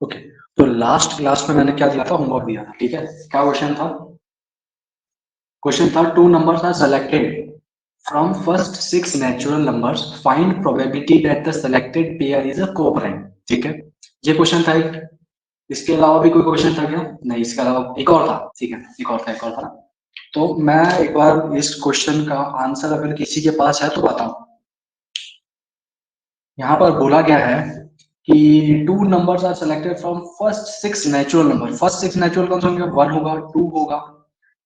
Okay, तो last class में मैंने क्या दिया था, होमवर्क दिया था, ठीक है। क्या क्वेश्चन था? क्वेश्चन था two numbers are selected from first 6 natural numbers, find probability that the selected pair is a coprime. ठीक है, ये क्वेश्चन था एक। इसके अलावा भी कोई क्वेश्चन था क्या? नहीं, इसके अलावा एक और था। ठीक है, एक और था। तो मैं एक बार इस क्वेश्चन का आंसर अगर किसी के पास है तो बताऊं। यहाँ पर बोला गया है कि two numbers are selected from first 6 natural number. First 6 natural कौन से होंगे? 1 होगा, 2 होगा,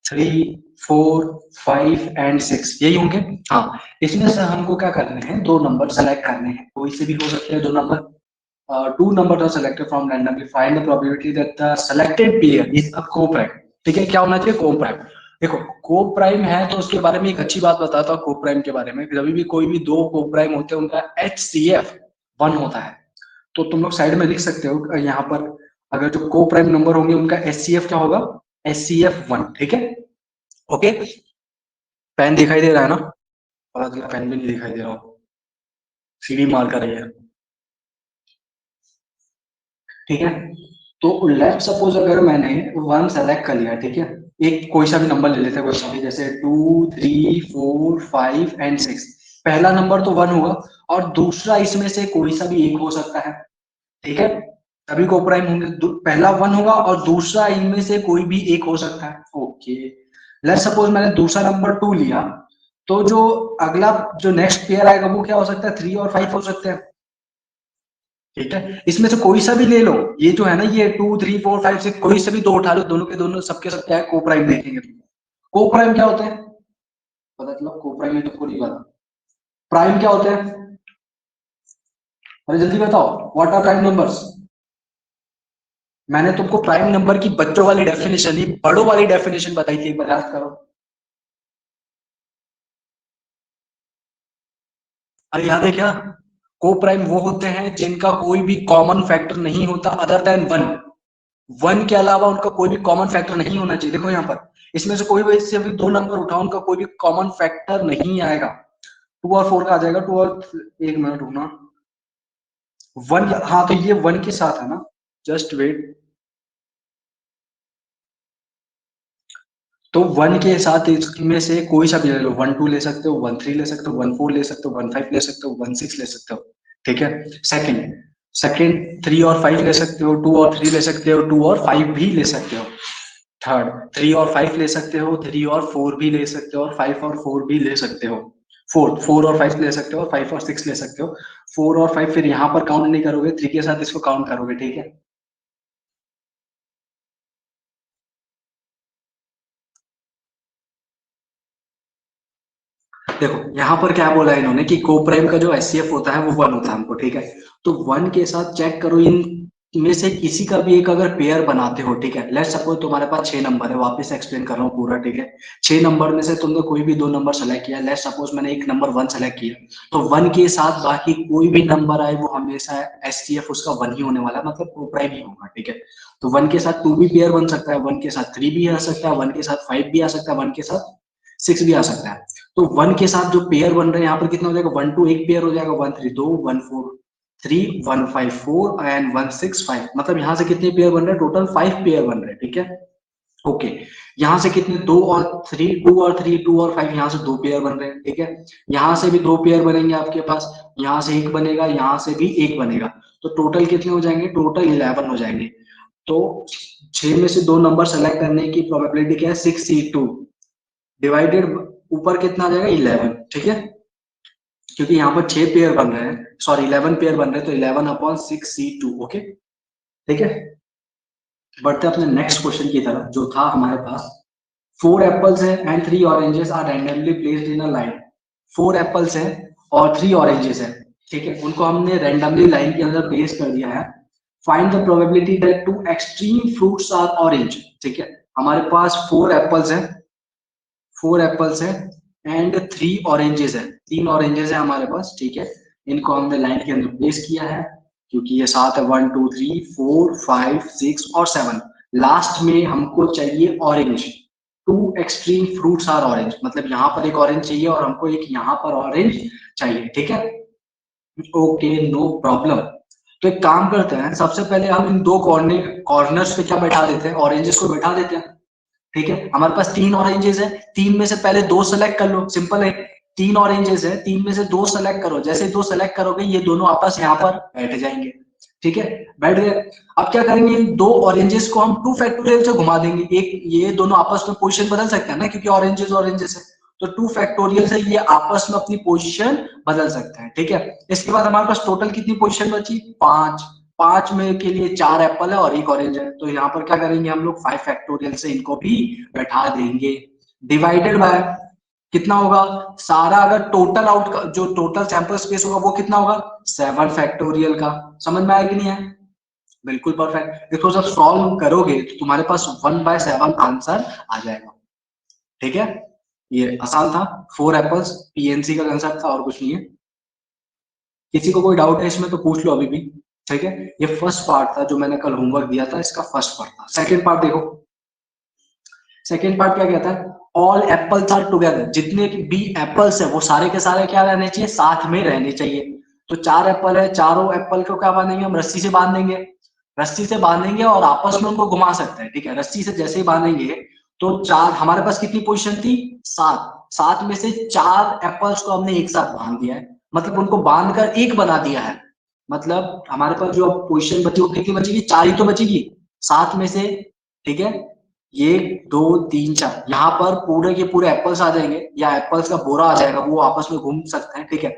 3, 4, 5 एंड 6, यही होंगे। हाँ, इसमें से हमको क्या करने हैं? दो नंबर सेलेक्ट करने हैं, कोई से भी हो सकते हैं दो नंबर। Two number are selected from randomly, find the probability that the selected pair is a coprime. ठीक है, क्या होना चाहिए? कोप्राइम। देखो, कोप्राइम है तो उसके बारे में एक अच्छी बात बताता हूँ। कोप्राइम के बारे में, जब भी कोई भी दो कोप्राइम होते हैं उनका HCF 1 होता है। तो तुम लोग साइड में लिख सकते हो यहाँ पर, अगर जो कोप्राइम नंबर होंगे उनका HCF क्या होगा? HCF 1। ठीक है, ओके। पेन दिखाई दे रहा है ना? पता चला पेन भी नहीं दिखाई दे रहा हो, सीढ़ी मार कर रही है। ठीक है, तो लेट्स सपोज अगर मैंने 1 सेलेक्ट कर लिया, ठीक है, एक कोई सा भी नंबर ले लेते हैं, कोई सा भी, जैसे 2, 3, 4, 5 एंड 6। पहला नंबर तो 1 होगा और दूसरा इसमें से कोई सा भी एक हो सकता है। ठीक है, सभी को प्राइम होंगे। पहला 1 होगा और दूसरा इनमें से कोई भी एक हो सकता है। ओके, लेट्स सपोज मैंने दूसरा नंबर 2 लिया, तो जो अगला जो नेक्स्ट पेयर आएगा वो क्या हो सकता है? 3 और 5 हो सकते हैं। ठीक है, इसमें से कोई सा भी ले लो, ये जो है ना, ये 2, 3, 4, 5, 6, कोई से भी दो उठा लो, दोनों के दोनों सबके सब क्या है? को प्राइम देखेंगे। को प्राइम क्या होते हैं? पता चला को प्राइम में तुमको नहीं पता। प्राइम क्या होते हैं? अरे जल्दी बताओ, व्हाट आर प्राइम नंबर्स? मैंने तुमको प्राइम नंबर की बच्चों वाली डेफिनेशन ही बड़ों वाली डेफिनेशन बताई थी, एक बार याद करो। अरे याद है क्या? को प्राइम वो होते हैं जिनका कोई भी कॉमन फैक्टर नहीं होता अदर देन 1। 1 के अलावा उनका कोई भी कॉमन फैक्टर नहीं होना चाहिए। देखो यहाँ पर, इसमें से कोई भी से भी दो नंबर उठाओ, उनका कोई भी कॉमन फैक्टर नहीं आएगा। 2 और 4 का आ जाएगा, 2 और, एक मिनट रुकना। 1, हाँ तो ये 1 के साथ है ना, जस्ट वेट। तो 1 के साथ इसमें से कोई सा भी ले लो, 1, 2 ले सकते हो, 1, 3 ले सकते हो, 1, 4 ले सकते हो, 1, 5 ले सकते हो, 1, 6 ले सकते हो। ठीक है, सेकंड सेकंड 3 और 5 ले सकते हो, 2 और 3 ले सकते हो, 2 और 5 भी ले सकते हो। थर्ड 3 और 5 ले सकते हो, 3 और 4 भी ले सकते हो, और 5 और 4 भी ले सकते हो। फोर्थ 4 और 5 ले सकते हो, और 5 और 6 ले सकते हो। 4 और 5 फिर यहाँ पर काउंट नहीं करोगे, 3 के साथ इसको काउंट करोगे। ठीक है, देखो यहाँ पर क्या बोला है इन्होंने कि कोप्राइम का जो HCF होता है वो 1 होता है हमको। ठीक है, तो 1 के साथ चेक करो, इन में से किसी का भी एक अगर पेयर बनाते हो। ठीक है, लेट्स सपोज तुम्हारे पास 6 नंबर है, वापस एक्सप्लेन कर रहा हूँ पूरा। ठीक है, 6 नंबर में से तुमने कोई भी दो नंबर सेलेक्ट किया। लेट्स सपोज मैंने एक नंबर 1 सेलेक्ट किया, तो 1 के साथ बाकी कोई भी नंबर आए वो हमेशा HCF उसका 1 ही होने वाला है, मतलब कोप्राइम ही होगा। ठीक है, तो 1 के साथ 2 भी पेयर बन सकता है, 1 के साथ 3 भी आ सकता है, 1 के साथ 5 भी आ सकता है, 1 के साथ 6 भी आ सकता है। तो 1 के साथ जो पेयर बन रहे हैं यहाँ पर कितना हो जाएगा? 1, 2 एक पेयर हो जाएगा, 1, 3 दो, 1, 4 3, 1, 5 4 एंड 1, 6 5। मतलब यहाँ से कितने पेयर बन रहे हैं? टोटल 5 पेयर बन रहे हैं। ठीक है, ओके। यहाँ से कितने? 2 और 3, 2 और 3, 2 और 5, यहाँ से दो पेयर बन रहे हैं। ठीक है, यहाँ से भी दो पेयर बनेंगे आपके पास, यहाँ से एक बनेगा, यहाँ से भी एक बनेगा। तो टोटल कितने हो जाएंगे? टोटल 11 हो जाएंगे। तो 6 में से दो नंबर सेलेक्ट करने की प्रोबेबिलिटी क्या है? 6C2 डिवाइडेड ऊपर कितना आ जाएगा? 11। ठीक है, क्योंकि यहाँ पर 6 पेयर बन रहे हैं, सॉरी 11 पेयर बन रहे हैं, तो 11/6C2। ओके, ठीक है। बढ़ते अपने नेक्स्ट क्वेश्चन की तरफ, जो था हमारे पास। 4 एप्पल्स है and 3 oranges are randomly placed in a line. 4 apples है और 3 ऑरेंजेस है। ठीक है, उनको हमने रैंडमली लाइन के अंदर प्लेस कर दिया है। Find the probability that two extreme fruits are orange. ठीक है, हमारे पास 4 एप्पल्स है एंड 3 ऑरेंजेस है, 3 ऑरेंजेस है हमारे पास। ठीक है, इनको हमने लाइन के अंदर प्लेस किया है, क्योंकि ये 7 है, 1, 2, 3, 4, 5, 6 और 7। लास्ट में हमको चाहिए orange. Two extreme fruits are orange, मतलब यहाँ पर एक ऑरेंज चाहिए और हमको एक यहाँ पर ऑरेंज चाहिए। ठीक है, ओके, नो प्रॉब्लम। तो एक काम करते हैं, सबसे पहले हम इन दो कॉर्नर्स पे क्या बैठा देते हैं, ऑरेंजेस को बैठा देते हैं। ठीक है, हमारे पास 3 ऑरेंजेस है, 3 में से पहले 2 सेलेक्ट कर लो, सिंपल है। 3 ऑरेंजेस है, 3 में से 2 सेलेक्ट करो, जैसे 2 सेलेक्ट करोगे ये दोनों आपस यहाँ पर बैठ जाएंगे। ठीक है, बैठ गए। अब क्या करेंगे, इन 2 ऑरेंजेस को हम 2 फैक्टोरियल से घुमा देंगे। एक ये दोनों आपस में पोजीशन बदल सकते हैं ना, क्योंकि ऑरेंजेस ऑरेंजेस है, तो 2 फैक्टोरियल से ये आपस में अपनी पोजीशन बदल सकते हैं। ठीक है, इसके बाद हमारे पास टोटल कितनी पोजीशन बची, 5। 5 में के लिए 4 एप्पल है और 1 ऑरेंज है, तो यहाँ पर क्या करेंगे हम लोग 5 फैक्टोरियल से इनको भी बैठा देंगे। डिवाइडेड बाय कितना होगा, सारा अगर टोटल आउट का जो टोटल सैंपल स्पेस होगा वो कितना होगा, 7 फैक्टोरियल का। समझ में आया कि नहीं है, बिल्कुल परफेक्ट। इसको जब सॉल्व करोगे तो तुम्हारे पास 1/7 आंसर आ जाएगा। ठीक है, ये आसान था, 4 एप्पल्स पीएनसी का कंसेप्ट था और कुछ नहीं है। किसी को कोई डाउट है इसमें तो पूछ लो अभी भी। ठीक है, ये फर्स्ट पार्ट था जो मैंने कल होमवर्क दिया था, इसका फर्स्ट पार्ट था। सेकंड पार्ट देखो, सेकंड पार्ट क्या कहता है, ऑल एप्पल्स आर टुगेदर, जितने भी एप्पल्स है वो सारे के सारे क्या रहने चाहिए, साथ में रहने चाहिए। तो 4 एप्पल है, चारों एप्पल को क्या बांधेंगे हम, रस्सी से बांधेंगे। रस्सी से बांधेंगे और आपस में उनको घुमा सकते हैं। ठीक है, रस्सी से जैसे ही बांधेंगे तो 4, हमारे पास कितनी पोजीशन थी, 7। 7 में से 4 एप्पल्स को हमने एक साथ बांध दिया है, मतलब उनको बांधकर एक बना दिया है। मतलब हमारे पास जो पोजीशन बची वो कितनी बचेगी, 4 ही तो बचेगी 7 में से। ठीक है, 1 2 3 4, यहाँ पर पूरे के पूरे एप्पल्स आ जाएंगे या एप्पल्स का बोरा आ जाएगा, वो आपस में घूम सकते हैं। ठीक है,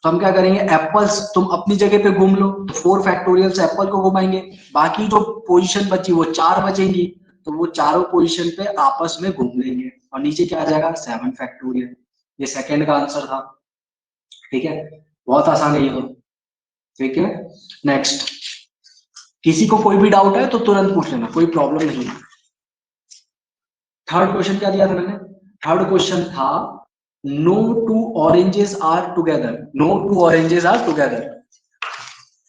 तो हम क्या करेंगे, एप्पल्स तुम अपनी जगह पे घूम लो, तो 4 फैक्टोरियल से एप्पल को घुमाएंगे, बाकी जो पोजीशन बची वो 4 बचेंगी, तो वो चारों पोजीशन पे आपस में घूम लेंगे और नीचे क्या आ जाएगा, 7 फैक्टोरियल। ये सेकंड का आंसर था। ठीक है, बहुत आसान है ये तो। ठीक है, नेक्स्ट, किसी को कोई भी डाउट है तो तुरंत पूछ लेना, कोई प्रॉब्लम नहीं है। थर्ड क्वेश्चन क्या दिया था मैंने, थर्ड क्वेश्चन था no two oranges are together, no two oranges are together.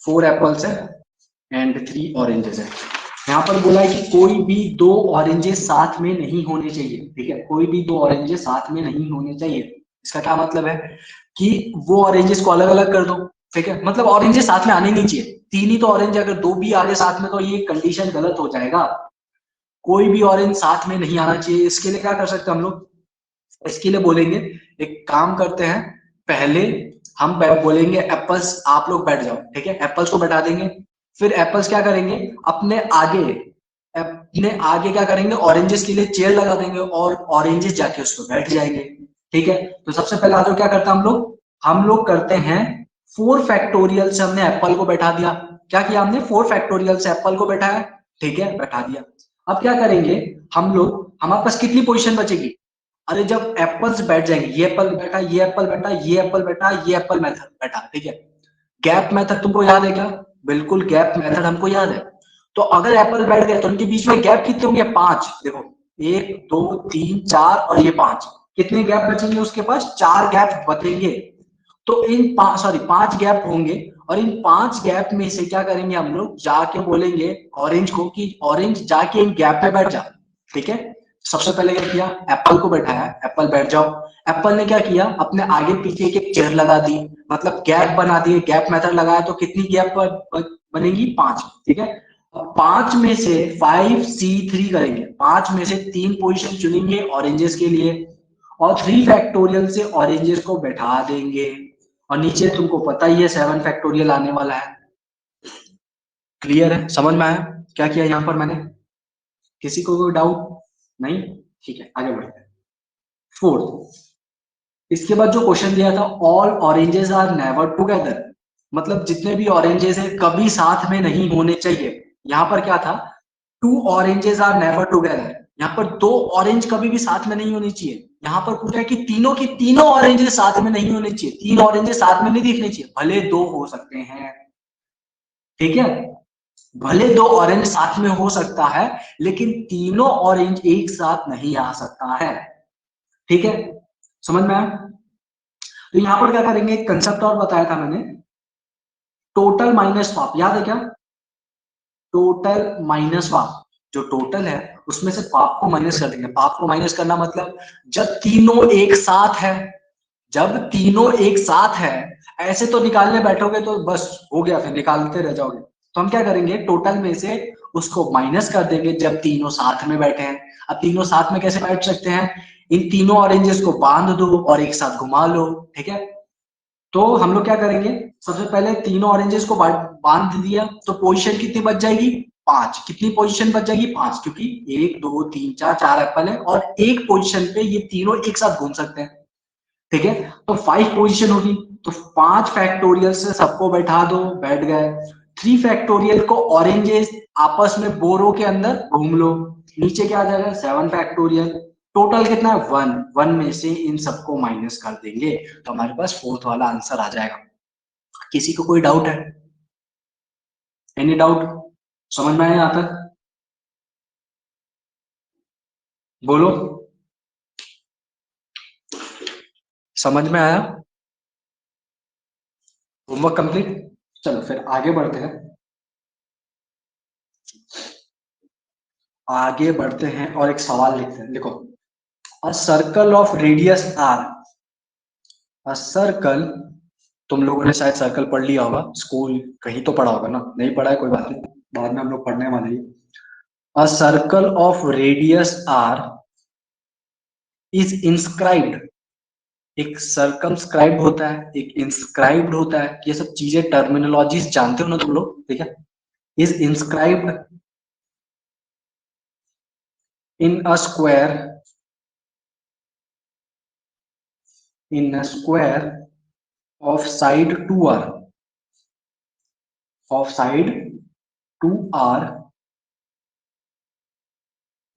4 apples है एंड 3 ऑरेंजेस है। यहाँ पर बोला है कि कोई भी 2 ऑरेंजेस साथ में नहीं होने चाहिए। ठीक है, कोई भी 2 ऑरेंजेस साथ में नहीं होने चाहिए। इसका क्या मतलब है कि वो ऑरेंजेस को अलग अलग कर दो। ठीक है, मतलब ऑरेंजेस साथ में आने नहीं चाहिए, 3 ही तो ऑरेंज, अगर 2 भी आ गए साथ में तो ये कंडीशन गलत हो जाएगा। कोई भी ऑरेंज साथ में नहीं आना चाहिए। इसके लिए क्या कर सकते हैं हम लोग, इसके लिए बोलेंगे, एक काम करते हैं, पहले हम बोलेंगे एप्पल्स आप लोग बैठ जाओ। ठीक है, एप्पल्स को बैठा देंगे, फिर एप्पल्स क्या करेंगे, अपने आगे क्या करेंगे, ऑरेंजेस के लिए चेयर लगा देंगे और ऑरेंजेस जाके उस पर बैठ जाएंगे। ठीक है, तो सबसे पहले आज क्या करते हैं हम लोग करते हैं 4 फैक्टोरियल से हमने एप्पल को बैठा दिया। क्या किया हमने, 4 फैक्टोरियल से एप्पल को बैठाया। ठीक है, बैठा दिया। अब क्या करेंगे हम लोग, हमारे पास कितनी पोजीशन बचेगी, अरे जब एप्पल्स बैठ जाएंगे, ये एप्पल बैठा, ये एप्पल बैठा, ये एप्पल बैठा, ये एप्पल मेथड बैठा। ठीक है, गैप मेथड तुमको याद है क्या, बिल्कुल गैप मेथड हमको याद है। तो अगर एप्पल बैठ गए तो उनके बीच में गैप कितने होंगे, 5। देखो 1 2 3 4 और ये 5, कितने गैप बचेंगे उसके पास, 4 गैप बचेंगे। तो इन 5 गैप होंगे और इन 5 गैप में से क्या करेंगे हम लोग, जाके बोलेंगे ऑरेंज को कि ऑरेंज जाके इन गैप पे बैठ जा। ठीक है, सबसे पहले क्या किया, एप्पल को बैठाया, एप्पल बैठ जाओ। एप्पल ने क्या किया, अपने आगे पीछे एक चेयर लगा दी, मतलब गैप बना दिए, गैप मेथड लगाया तो कितनी गैप बनेगी, 5। ठीक है, 5 में से 5C3 करेंगे, 5 में से 3 पोजीशन चुनेंगे ऑरेंजेस के लिए और 3 फैक्टोरियल से ऑरेंजेस को बैठा देंगे और नीचे तुमको पता ही है 7 फैक्टोरियल आने वाला है। क्लियर है, समझ में आया क्या किया यहाँ पर मैंने, किसी को कोई डाउट नहीं, ठीक है आगे बढ़ते हैं। फोर्थ, इसके बाद जो क्वेश्चन दिया था all oranges are never together, मतलब जितने भी ऑरेंजेस है कभी साथ में नहीं होने चाहिए। यहाँ पर क्या था, 2 ऑरेंजेस आर नेवर टुगेदर, यहाँ पर 2 ऑरेंज कभी भी साथ में नहीं होनी चाहिए। यहाँ पर पूछा है कि तीनों की तीनों ऑरेंजेस साथ में नहीं होने चाहिए, 3 ऑरेंजेस साथ में नहीं दिखने चाहिए, भले 2 हो सकते हैं। ठीक है, भले 2 ऑरेंज साथ में हो सकता है लेकिन तीनों ऑरेंज एक साथ नहीं आ सकता है। ठीक है, समझ में आया। तो यहां पर क्या करेंगे, एक कंसेप्ट और बताया था मैंने, टोटल माइनस पाप, याद है क्या, टोटल माइनस पाप, जो टोटल है उसमें से पाप को माइनस कर देंगे। पाप को माइनस करना मतलब जब तीनों एक साथ है, जब तीनों एक साथ है, ऐसे तो निकालने बैठोगे तो बस हो गया, फिर निकालते रह जाओगे। तो हम क्या करेंगे, टोटल में से उसको माइनस कर देंगे जब तीनों साथ में बैठे हैं। अब तीनों साथ में कैसे बैठ सकते हैं, इन तीनों ऑरेंजेस को बांध दो और एक साथ घुमा लो, ठीक है। तो हम लोग क्या करेंगे, सबसे पहले तीनों ऑरेंजेस को बांध दिया तो पोजीशन कितनी बच जाएगी, 5। कितनी पोजीशन बच जाएगी, 5, क्योंकि 1 2 3 4 4 एप्पल है और एक पोजीशन पे ये तीनों एक साथ घूम सकते हैं, ठीक है। तो 5 पोजीशन होगी, तो 5 फैक्टोरियल से सबको बैठा दो, बैठ गए। 3 फैक्टोरियल को ऑरेंजेस आपस में बोरो के अंदर घूम लो, नीचे क्या आ जाएगा, 7 फैक्टोरियल। टोटल कितना है, 1। 1 में से इन सबको माइनस कर देंगे तो हमारे पास फोर्थ वाला आंसर आ जाएगा। किसी को कोई डाउट है, एनी डाउट, समझ में आया यहाँ तक, बोलो, समझ में आया, होमवर्क कंप्लीट। चलो फिर आगे बढ़ते हैं, आगे बढ़ते हैं और एक सवाल लिखते हैं। देखो, a circle of radius R, a circle, तुम लोगों ने शायद सर्कल पढ़ लिया होगा, स्कूल कहीं तो पढ़ा होगा ना, नहीं पढ़ा है कोई बात नहीं, बाद में हम लोग पढ़ने वाले हैं। A circle of radius R is inscribed, एक सर्कमस्क्राइब होता है, एक इंस्क्राइब्ड होता है, ये सब चीजें टर्मिनोलॉजीज जानते हो ना तुम लोग, ठीक है। Is inscribed in a square, in a square of side 2r, of side 2r,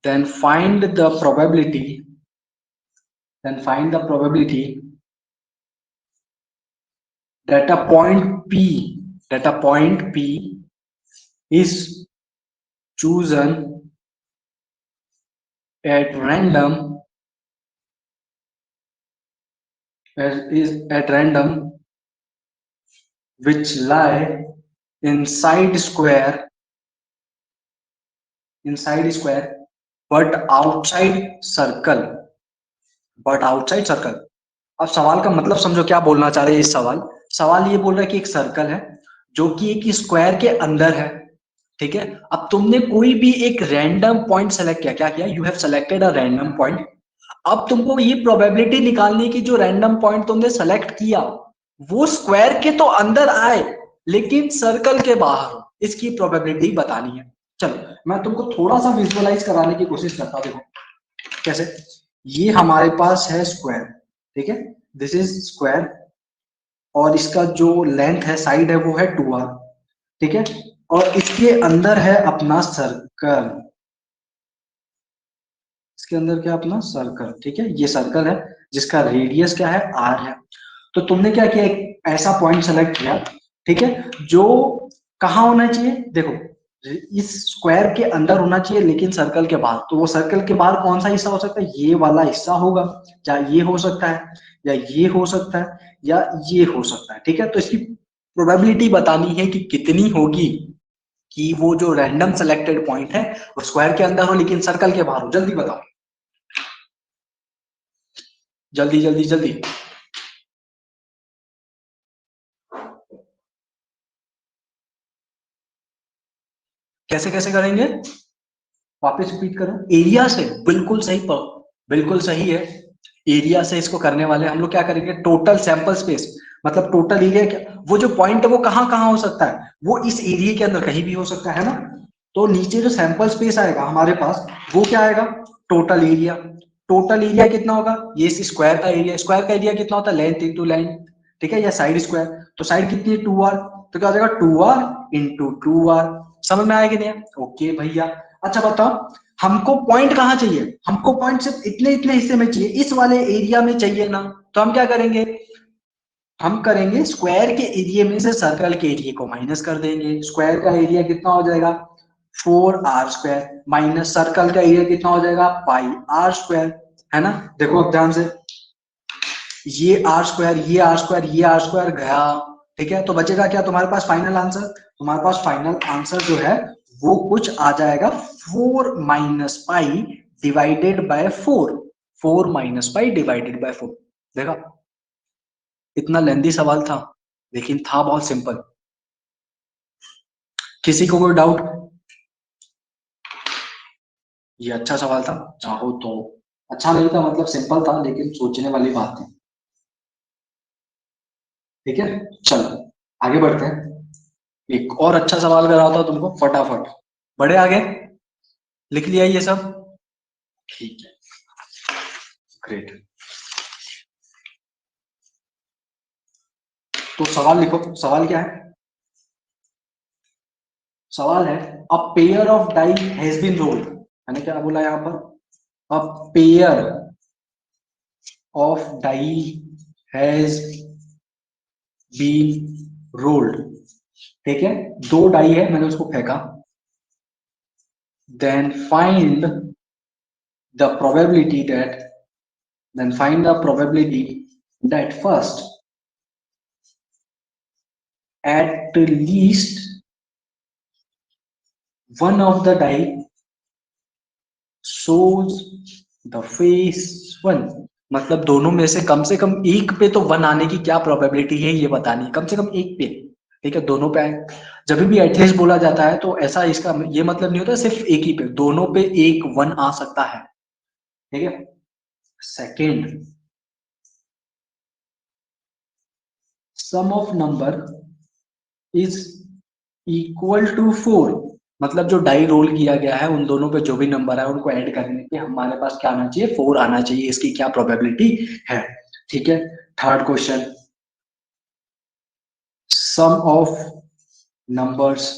then find the probability, then find the probability that a point p, that a point p is chosen at random, is at random, which lie inside square, inside square, but outside circle, but outside circle। अब सवाल का मतलब समझो, क्या बोलना चाह रहे हैं इस सवाल, सवाल ये बोल रहा है कि एक सर्कल है जो कि एक स्क्वायर के अंदर है, ठीक है। अब तुमने कोई भी एक रैंडम पॉइंट सेलेक्ट किया, क्या किया, you have selected a random point. अब तुमको ये प्रोबेबिलिटी निकालनी की जो रैंडम पॉइंट तुमने सेलेक्ट किया वो स्क्वायर के तो अंदर आए लेकिन सर्कल के बाहर हो, इसकी प्रोबेबिलिटी बतानी है। चलो मैं तुमको थोड़ा सा विजुअलाइज कराने की कोशिश करता हूं, देखो कैसे। ये हमारे पास है स्क्वायर, ठीक है, दिस इज स्क्वायर, और इसका जो लेंथ है, साइड है, वो है 2r, ठीक है। और इसके अंदर है अपना सर्कल, इसके अंदर क्या, अपना सर्कल, ठीक है। ये सर्कल है जिसका रेडियस क्या है, r है। तो तुमने क्या किया, एक ऐसा पॉइंट सेलेक्ट किया, ठीक है, जो कहाँ होना चाहिए, देखो इस स्क्वायर के अंदर होना चाहिए लेकिन सर्कल के बाहर। तो वो सर्कल के बाहर कौन सा हिस्सा हो सकता है, ये वाला हिस्सा होगा, या ये हो सकता है, या ये हो सकता है, या ये हो सकता है, ठीक है। तो इसकी प्रोबेबिलिटी बतानी है कि कितनी होगी कि वो जो रैंडम सेलेक्टेड पॉइंट है वो स्क्वायर के अंदर हो लेकिन सर्कल के बाहर हो। जल्दी बताओ, जल्दी जल्दी जल्दी। कैसे कैसे करेंगे, वापस रिपीट करो, एरिया से, बिल्कुल सही, बिल्कुल सही है। एरिया से इसको करने वाले हम लोग क्या करेंगे, टोटल सैंपल स्पेस, मतलब टोटल एरिया क्या, वो जो पॉइंट है वो कहाँ कहाँ हो सकता है, वो इस एरिया के अंदर कहीं भी हो सकता है ना। तो नीचे जो सैंपल स्पेस आएगा हमारे पास वो क्या आएगा, टोटल एरिया। टोटल एरिया कितना होगा, ये इस स्क्वायर का एरिया, स्क्वायर का एरिया कितना होता है, लेंथ इंटू लेंथ, ठीक है, या साइड स्क्वायर। तो साइड कितनी है, 2r, तो क्या हो जाएगा 2r इंटू 2r। समझ में आएगा नहीं, ओके भैया। अच्छा बताओ, हमको पॉइंट कहाँ चाहिए, हमको पॉइंट सिर्फ इतने इतने हिस्से में चाहिए, इस वाले एरिया में चाहिए ना। तो हम क्या करेंगे, हम करेंगे स्क्वायर के एरिया में से सर्कल के एरिया को माइनस कर देंगे। स्क्वायर का एरिया कितना हो जाएगा, 4r² माइनस सर्कल का एरिया कितना हो जाएगा, πr², है ना। देखो अब ध्यान से, ये r², ये r², ये r² गया, ठीक है। तो बचेगा क्या तुम्हारे पास फाइनल आंसर, तुम्हारे पास फाइनल आंसर जो है वो कुछ आ जाएगा 4 minus pi divided by 4, 4 minus pi divided by 4, देखा। इतना लेंदी सवाल था लेकिन था बहुत सिंपल। किसी को कोई डाउट? ये अच्छा सवाल था, चाहो तो। अच्छा नहीं था मतलब सिंपल था लेकिन सोचने वाली बात थी। ठीक है, चलो आगे बढ़ते हैं। एक और अच्छा सवाल कराता हूं तुमको फटाफट। बड़े आगे लिख लिया ये सब? ठीक है, ग्रेट। तो सवाल लिखो, सवाल क्या है? सवाल है a pair of die has been rolled. मैंने क्या बोला यहाँ पर? A pair of die has been rolled. ठीक है, दो डाई है, मैंने उसको फेंका। Then find the probability that then find the probability that first at least one of the die shows the face one। मतलब दोनों में से कम एक पे तो वन आने की क्या प्रोबेबिलिटी है ये बतानी है, कम से कम एक पे। ठीक है, दोनों पे आए। जब भी एटलीस्ट बोला जाता है तो ऐसा इसका ये मतलब नहीं होता सिर्फ एक ही पे, दोनों पे एक वन आ सकता है। ठीक है, second sum of number is equal to four. मतलब जो डाई रोल किया गया है उन दोनों पे जो भी नंबर है उनको ऐड करने पे हमारे पास क्या आना चाहिए? फोर आना चाहिए। इसकी क्या प्रोबेबिलिटी है? ठीक है, third question sum of numbers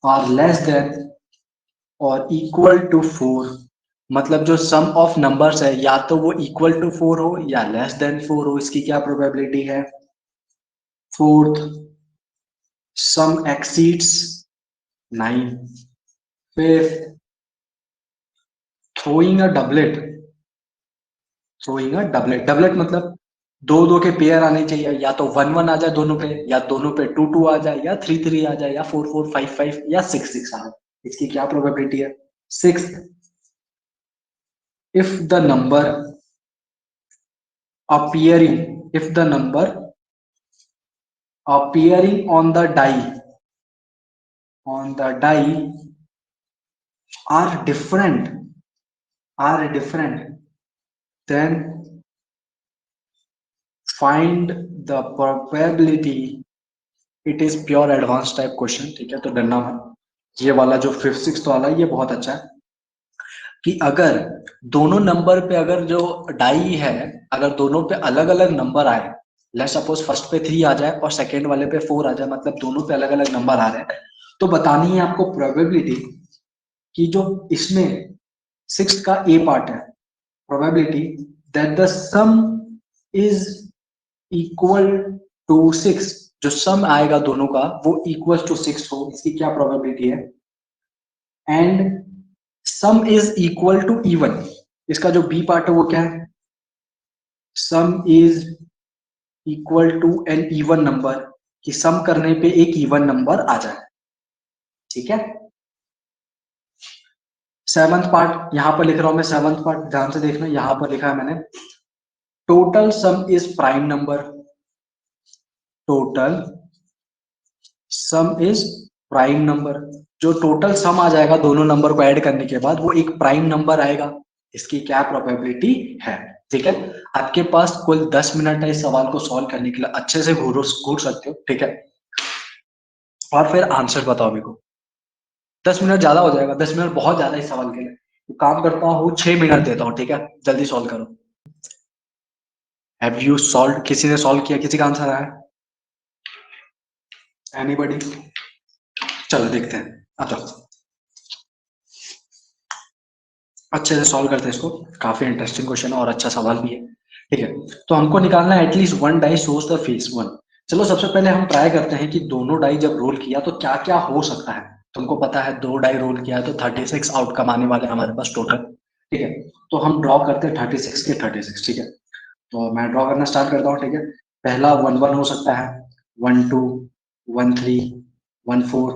are less than और इक्वल टू फोर। मतलब जो सम ऑफ नंबर्स है या तो वो इक्वल टू फोर हो या लेस देन फोर हो, इसकी क्या प्रोबेबिलिटी है? फोर्थ सम एक्सीड्स नाइन। फिफ्थ थ्रोइंग अ डबलेट। थ्रोइंग अ डबलेट, डबलेट मतलब दो दो के पेयर आने चाहिए, या तो वन वन आ जाए दोनों पे, या दोनों पे टू टू आ जाए, या थ्री थ्री आ जाए, या फोर फोर फाइव फाइव, या सिक्स सिक्स आ जाए। इसकी क्या प्रोबेबिलिटी है? Six if the number appearing if the number appearing on the die are different then find the probability। It is pure advance type question, ठीक है, तो डरना मत। ये वाला जो फिफ्थ सिक्स वाला ये बहुत अच्छा है कि अगर दोनों नंबर पे अगर जो डाई है अगर दोनों पे अलग अलग नंबर आए, लेट्स सपोज फर्स्ट पे थ्री आ जाए और सेकेंड वाले पे फोर आ जाए, मतलब दोनों पे अलग अलग नंबर आ रहे हैं, तो बतानी है आपको प्रोबेबिलिटी कि जो इसमें सिक्स का ए पार्ट है, probability that the sum is equal to six. जो सम आएगा दोनों का वो इक्वल टू सिक्स हो, इसकी क्या प्रोबेबिलिटी है? And sum is equal to even. इसका जो बी पार्ट है वो क्या है? Sum is equal to an even number, कि सम करने पे एक इवन नंबर आ जाए। ठीक है, सेवंथ पार्ट यहां पर लिख रहा हूं मैं, सेवंथ पार्ट ध्यान से देखना, यहां पर लिखा है मैंने total sum is prime number. Total sum is prime number. जो टोटल सम आ जाएगा दोनों नंबर को ऐड करने के बाद वो एक प्राइम नंबर आएगा। इसकी क्या प्रोबेबिलिटी है? ठीक है, आपके पास कुल 10 मिनट है इस सवाल को सॉल्व करने के लिए, अच्छे से घूर सकते हो। ठीक है, और फिर आंसर बताओ मेरे को। 10 मिनट ज्यादा हो जाएगा, 10 मिनट बहुत ज्यादा इस सवाल के लिए। तो काम करता हूँ 6 मिनट देता हूँ, ठीक है, जल्दी सॉल्व करो। Have you solve? किसी ने सॉल्व किया? किसी का आंसर आया? एनीबॉडी? चलो देखते हैं, आ जाओ अच्छे से सॉल्व करते हैं इसको। काफी इंटरेस्टिंग क्वेश्चन है और अच्छा सवाल भी है। ठीक है, तो हमको निकालना है at least one die shows the face one. चलो सबसे पहले हम ट्राई करते हैं कि दोनों डाई जब रोल किया तो क्या क्या हो सकता है। तुमको पता है दो डाई रोल किया है तो 36 आउटकम आने वाले हमारे पास टोटल। ठीक है, तो हम ड्रॉ करते हैं 36 के 36। ठीक है, तो मैं ड्रॉ करना स्टार्ट करता हूँ। ठीक है, पहला वन वन हो सकता है, one two, one three, one four,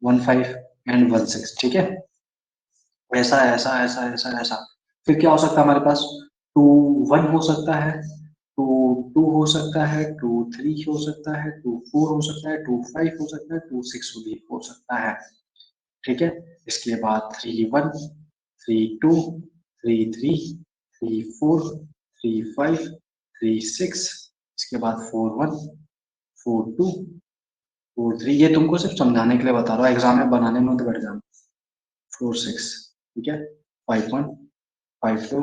one five and one six. ठीक है, ऐसा ऐसा ऐसा ऐसा ऐसा। फिर क्या हो सकता है हमारे पास? टू वन हो सकता है, 2 हो सकता है, 2 3 हो सकता है, 2 4 हो सकता है, 2 5 हो सकता है, 2 6 भी हो सकता है। ठीक है, इसके बाद 3 1 3 2 3 3 3 4 3 5 3 6, इसके बाद 4 1 4 2 4 3। ये तुमको सिर्फ समझाने के लिए बता रहा हूँ, एग्जाम में बनाने में मत बैठ जाना। 4 6, ठीक है, 5 1 5 2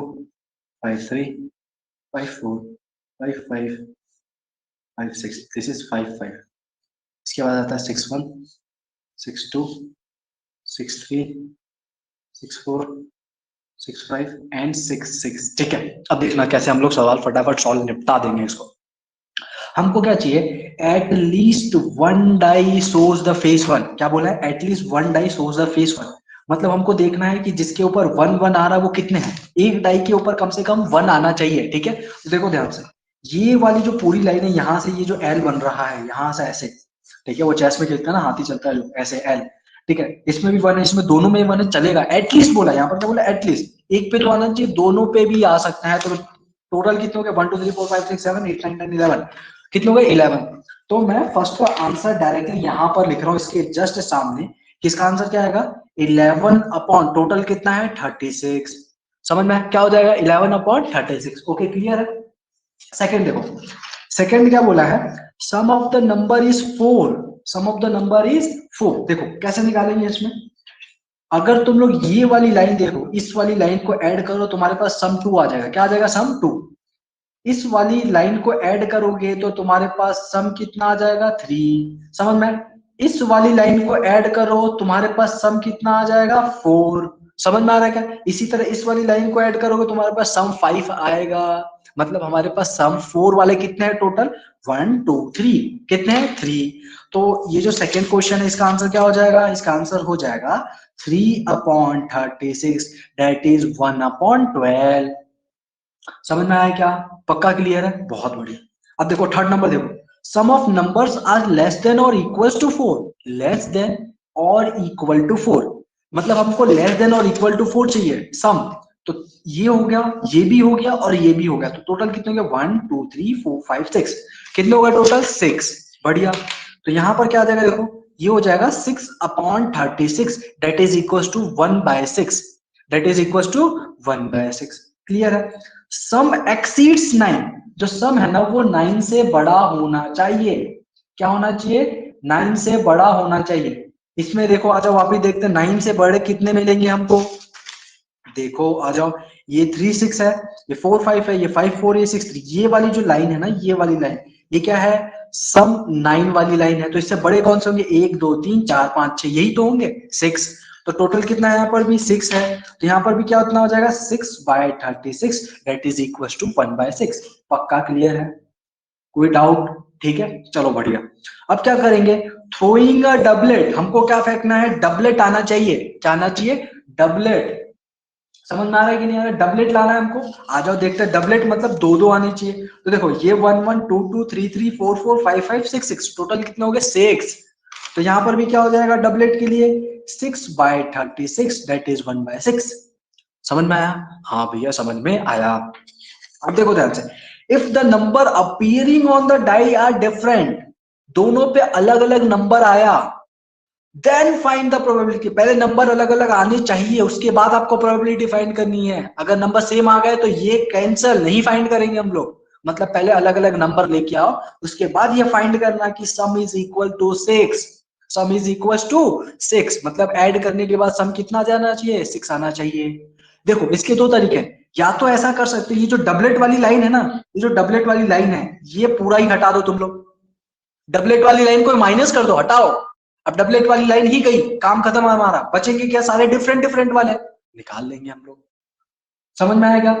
5 3 5 4 5 5 5 6, दिस इज 5 5। इसके बाद आता है 6 1 6 2 6 3 6 4 6 5 एंड 6 6। ठीक है, अब देखना कैसे हम लोग सवाल फटाफट सॉल्व निपटा देंगे इसको। हमको क्या चाहिए, at least one die shows the face one. क्या बोला है, at least one die shows the face one. मतलब हमको देखना है कि जिसके ऊपर 1 1 आ रहा है वो कितने हैं, एक डाई के ऊपर कम से कम 1 आना चाहिए। ठीक है, तो देखो ध्यान से, ये वाली जो पूरी लाइन है यहाँ से ये जो एल बन रहा है यहाँ से ऐसे, ठीक है, वो चेस में खेलता है ना, हाथी चलता है जो ऐसे एल। ठीक है, इसमें भी 1 है, इसमें दोनों में 1 है, चलेगा। एटलीस्ट बोला, यहाँ पर क्या बोला, एटलीस्ट एक पे तो आना चाहिए, दोनों पे भी आ सकता है। तो टोटल कितने हो गए, 1 2 3 4 5 6 7 8 9 10 11, कितने हो गए, 11। तो मैं फर्स्ट का आंसर डायरेक्टली यहां पर लिख रहा हूं, इसके जस्ट सामने। किसका आंसर क्या आएगा, 11 अपॉन टोटल कितना है 36। समझ में क्या हो जाएगा, 11 अपॉन 36। ओके, क्लियर है। सेकंड देखो, सेकंड क्या बोला है, sum of the number is 4। Sum of the number is 4। देखो कैसे निकालेंगे इसमें, अगर तुम लोग ये वाली लाइन देखो, इस वाली लाइन को ऐड करो, तुम्हारे पास सम 2 आ जाएगा। क्या आ जाएगा, सम 2। इस वाली लाइन को ऐड करोगे तो तुम्हारे पास सम कितना आ जाएगा, 3। समझ में, इस वाली लाइन को ऐड करो तुम्हारे पास सम कितना आ जाएगा, 4। समझ में आ रहा है क्या, इसी तरह इस वाली लाइन को ऐड करोगे तुम्हारे पास सम 5 आएगा। मतलब हमारे पास सम 4 वाले कितने हैं टोटल, 1 2 3, कितने हैं, 3। तो ये जो सेकेंड क्वेश्चन है इसका आंसर क्या हो जाएगा, इसका आंसर हो जाएगा 3/36, दैट इज 1/12। समझ में आया क्या, पक्का क्लियर है, बहुत बढ़िया। अब देखो थर्ड नंबर देखो, sum of numbers are less than और इक्वल टू 4। लेस देन और इक्वल टू 4, मतलब हमको लेस देन और इक्वल टू 4 चाहिए सम। तो ये हो गया, ये भी हो गया और ये भी हो गया, तो टोटल कितने हो गए, 1 2 3 4 5 6, कितने हो गए टोटल, 6। बढ़िया, तो यहां पर क्या आ जाएगा, देखो ये हो जाएगा 6/36, that is equal to 1/6, that is equal to 1/6। Clear है। सम एक्सीड्स 9, जो सम है ना वो 9 से बड़ा होना चाहिए। क्या होना चाहिए, 9 से बड़ा होना चाहिए। इसमें देखो आ जाओ वापिस देखते हैं, 9 से बड़े कितने मिलेंगे हमको, देखो आ जाओ, ये 3 6 है, ये 4 5 है, ये 5 4, ये 6 3। ये वाली जो लाइन है ना, ये वाली लाइन, ये क्या है, सम 9 वाली लाइन है। तो इससे बड़े कौन से होंगे, 1 2 3 4 5 6, यही तो होंगे, 6। तो टोटल कितना है, यहाँ पर भी 6 है, तो यहाँ पर भी क्या उतना हो जाएगा, 6/36, दैट इज इक्वल टू 1/6। पक्का क्लियर है, कोई डाउट, ठीक है, चलो बढ़िया। अब क्या करेंगे, थ्रोइंग अ डबलेट, हमको क्या फेंकना है, डबलेट आना चाहिए। क्या आना चाहिए, डबलेट। समझ में आ रहा है कि नहीं आ रहा है, डबलेट लाना है हमको। आ जाओ देखते हैं, डबलेट मतलब दो दो आनी चाहिए। तो देखो ये 1 1 2 2 3 3 4 4 5 5 6 6, टोटल कितने हो गए, 6। तो यहाँ पर भी क्या हो जाएगा डबलेट के लिए, 6/36, दैट इज 1/6। समझ में आया, हाँ भैया समझ में आया। अब देखो ध्यान से, if the number appearing on the die are different, दोनों पे अलग अलग नंबर आया, देन फाइंड द प्रोबेबिलिटी। पहले नंबर अलग अलग आने चाहिए, उसके बाद आपको प्रोबेबिलिटी फाइंड करनी है। अगर नंबर सेम आ गए तो ये कैंसिल, नहीं फाइंड करेंगे हम लोग। मतलब पहले अलग अलग नंबर लेके आओ, उसके बाद ये फाइंड करना कि sum is equal to 6। Sum is equal to 6, मतलब ऐड करने के बाद सम कितना जाना चाहिए, 6 आना चाहिए। देखो इसके दो तरीके हैं, या तो ऐसा कर सकते हो, ये जो डबलेट वाली लाइन है ना, ये जो डबलेट वाली लाइन है, ये पूरा ही हटा दो तुम लोग। डबलेट वाली लाइन को माइनस कर दो, हटाओ। अब डबलेट वाली लाइन ही गई, काम खत्म हमारा, बचेंगे क्या, सारे डिफरेंट डिफरेंट वाले निकाल लेंगे हम लोग। समझ में आएगा,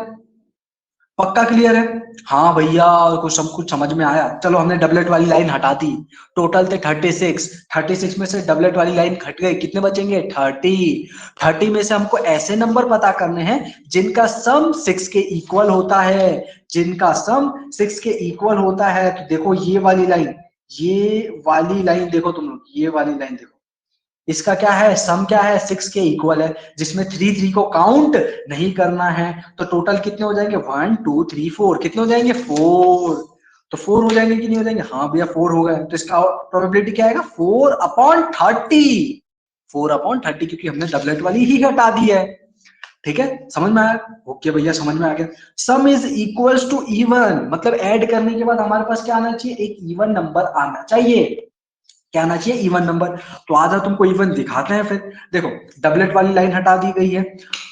पक्का क्लियर है, हाँ भैया कुछ सब कुछ समझ में आया। चलो हमने डबलेट वाली लाइन हटा दी, टोटल थे 36। 36 में से डबलेट वाली लाइन घट गई, कितने बचेंगे, 30। 30 में से हमको ऐसे नंबर पता करने हैं जिनका सम 6 के इक्वल होता है, जिनका सम 6 के इक्वल होता है। तो देखो ये वाली लाइन, ये वाली लाइन देखो तुम लोग, ये वाली लाइन देखो, इसका क्या है, सम क्या है, 6 के इक्वल है, जिसमें 3 को काउंट नहीं करना है। तो टोटल कितने हो जाएंगे, 1 2 3 4, कितने हो जाएंगे, 4। तो 4 हो जाएंगे कि नहीं हो जाएंगे, हाँ भैया 4 हो गए। तो इसका प्रोबेबिलिटी क्या आएगा, 4/30, 4/30, क्योंकि हमने डबलेट वाली ही हटा दी है। ठीक है, समझ में आया, ओके भैया समझ में आ गया। Sum is equals to even, मतलब ऐड करने के बाद हमारे पास क्या आना चाहिए, एक इवन नंबर आना चाहिए। क्या आना चाहिए, इवन नंबर। तो आधा तुमको इवन दिखाते हैं फिर। देखो डबलेट वाली लाइन हटा दी गई है।